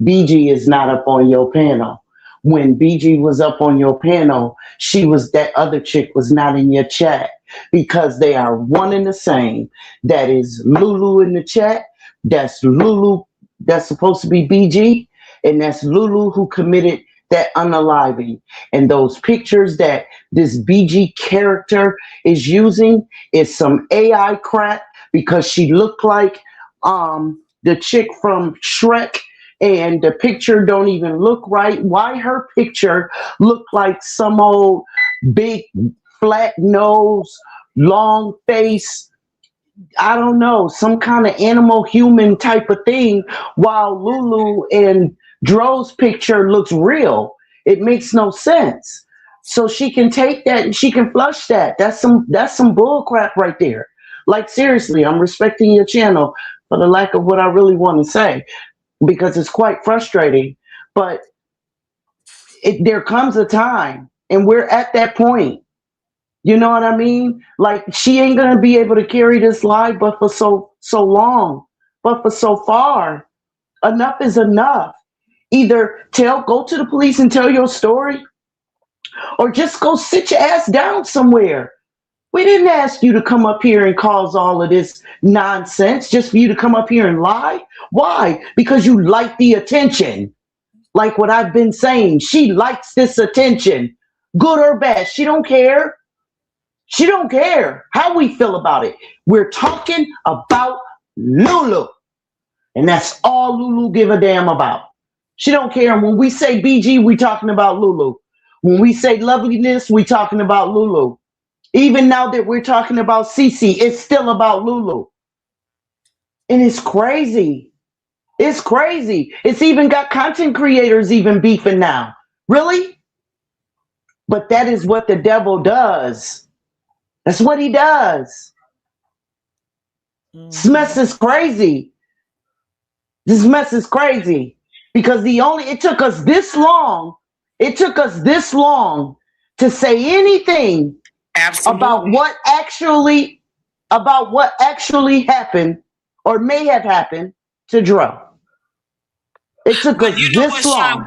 BG is not up on your panel. When BG was up on your panel, that other chick was not in your chat because they are one and the same. That is Lulu in the chat. That's Lulu. That's supposed to be BG. And that's Lulu who committed that unaliving. And those pictures that this BG character is using is some AI crap because she looked like the chick from Shrek and the picture don't even look right. Why her picture look like some old big flat nose, long face, I don't know, some kind of animal human type of thing, while Lulu and Dro's picture looks real. It makes no sense. So she can take that and she can flush that. That's some bull crap right there. Like seriously, I'm respecting your channel for the lack of what I really want to say because it's quite frustrating. But there comes a time, and we're at that point. You know what I mean? Like she ain't gonna be able to carry this live, but for so long, but for so far, enough is enough. Either go to the police and tell your story, or just go sit your ass down somewhere. We didn't ask you to come up here and cause all of this nonsense just for you to come up here and lie. Why? Because you like the attention. Like what I've been saying, she likes this attention, good or bad. She don't care. She don't care how we feel about it. We're talking about Lulu, and that's all Lulu give a damn about. She don't care. And when we say BG, we talking about Lulu. When we say loveliness, we talking about Lulu. Even now that we're talking about Cece, it's still about Lulu. And it's crazy. It's crazy. It's even got content creators even beefing now. Really? But that is what the devil does. That's what he does. This mess is crazy. This mess is crazy. Because it took us this long. It took us this long to say anything about what actually happened or may have happened to Dro. It took us this long.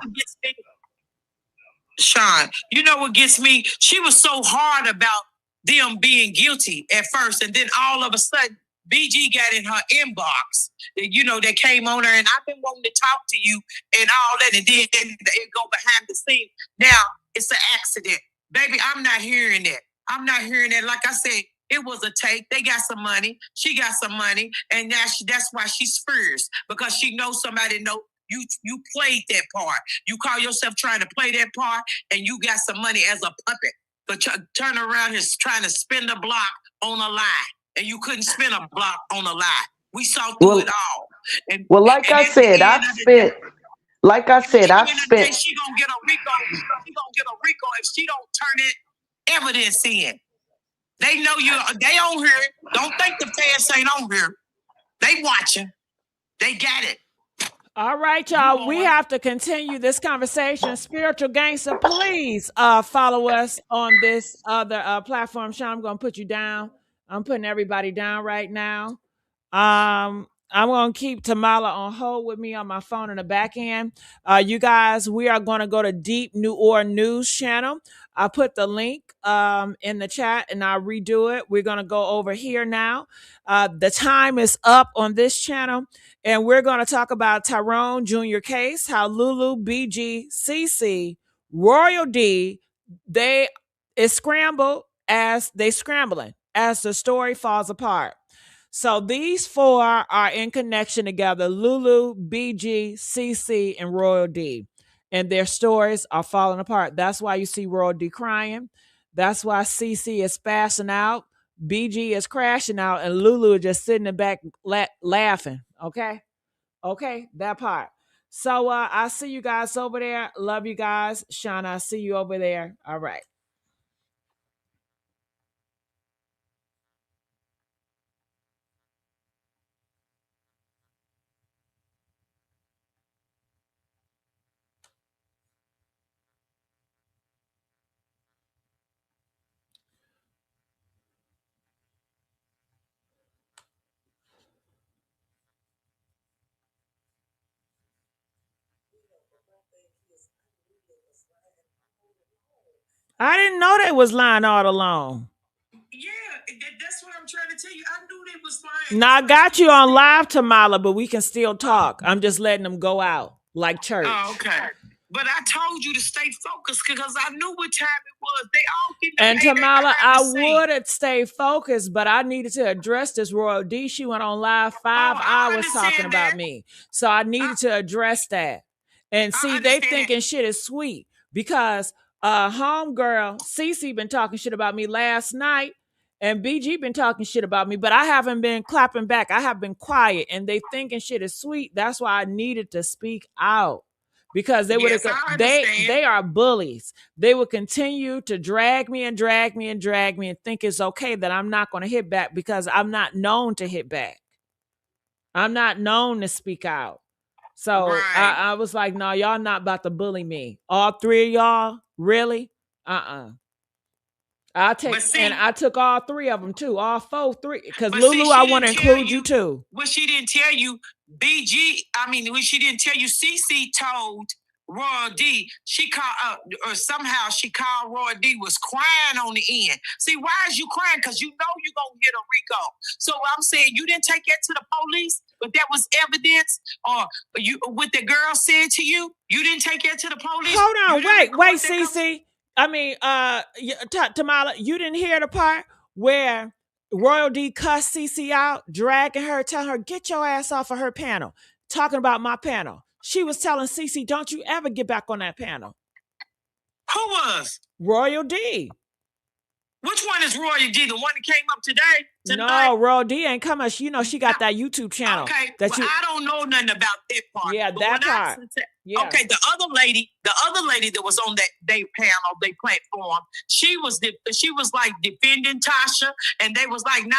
Sean, you know what gets me? She was so hard about them being guilty at first, and then all of a sudden, BG got in her inbox. They came on her, and I've been wanting to talk to you and all that, and then it go behind the scene. Now it's an accident, baby. I'm not hearing that. I'm not hearing that. Like I said, it was a take. They got some money. She got some money, and that's why she's furious because she knows somebody know. You played that part. You call yourself trying to play that part, and you got some money as a puppet. But turn around and trying to spin the block on a lie, and you couldn't spin a block on a lie. We saw through it all. Like I said, I've spent. She gonna get a RICO. She gonna get a RICO if she don't turn it evidence in. They know you. They on here. Don't think the fans ain't on here. They watching. They got it. All right, y'all. We have to continue this conversation. Spiritual Gangster, please follow us on this other platform. Sean, I'm going to put you down. I'm putting everybody down right now. I'm going to keep Tamala on hold with me on my phone in the back end. You guys, we are going to go to Deep New Orleans News channel. I put the link in the chat and I'll redo it. We're going to go over here now. The time is up on this channel. And we're going to talk about Tyrone Jr. case, how Lulu, BG, CC, Royal D, they is scrambled as they scrambling as the story falls apart. So these four are in connection together: Lulu, BG, CC, and Royal D. And their stories are falling apart. That's why you see Royal D crying. That's why CC is spazzing out. BG is crashing out, and Lulu is just sitting in the back laughing. Okay, that part. So I see you guys over there. Love you guys. Shauna, I see you over there. All right. I didn't know they was lying all along. Yeah, that's what I'm trying to tell you. I knew they was lying. Now I got you on live, Tamala, but we can still talk. I'm just letting them go out like church. Oh, okay. But I told you to stay focused because I knew what time it was. They all get And Tamala, I would have stayed focused, but I needed to address this Royal D. She went on live 5 hours talking about me. So I needed to address that. And see, they thinking shit is sweet because homegirl Cece been talking shit about me last night. And BG been talking shit about me, but I haven't been clapping back. I have been quiet, and they thinking shit is sweet. That's why I needed to speak out. Because they would they are bullies. They would continue to drag me and think it's okay that I'm not going to hit back because I'm not known to hit back. I'm not known to speak out. So I was like, no, y'all not about to bully me. All three of y'all, really? I'll take, and I took all three of them too, all three. Because Lulu, I want to include you too. What she didn't tell you, when she didn't tell you, CC told Royal D, she called, or somehow she called Royal D was crying on the end. See, why is you crying? Because you know you're going to get a RICO. So I'm saying you didn't take that to the police, but that was evidence, or what the girl said to you, you didn't take that to the police. Hold on, wait, CC. Tamala, you didn't hear the part where Royal D cussed CC out, dragging her, telling her, get your ass off of her panel, talking about my panel. She was telling CC, don't you ever get back on that panel. Who was? Royal D. Which one is Royal D? The one that came up today? No, Royal D ain't coming. She got that YouTube channel. Okay, I don't know nothing about that part. Yeah, that part. Okay, the other lady that was on that panel, they platform, she was like defending Tasha, and they was like,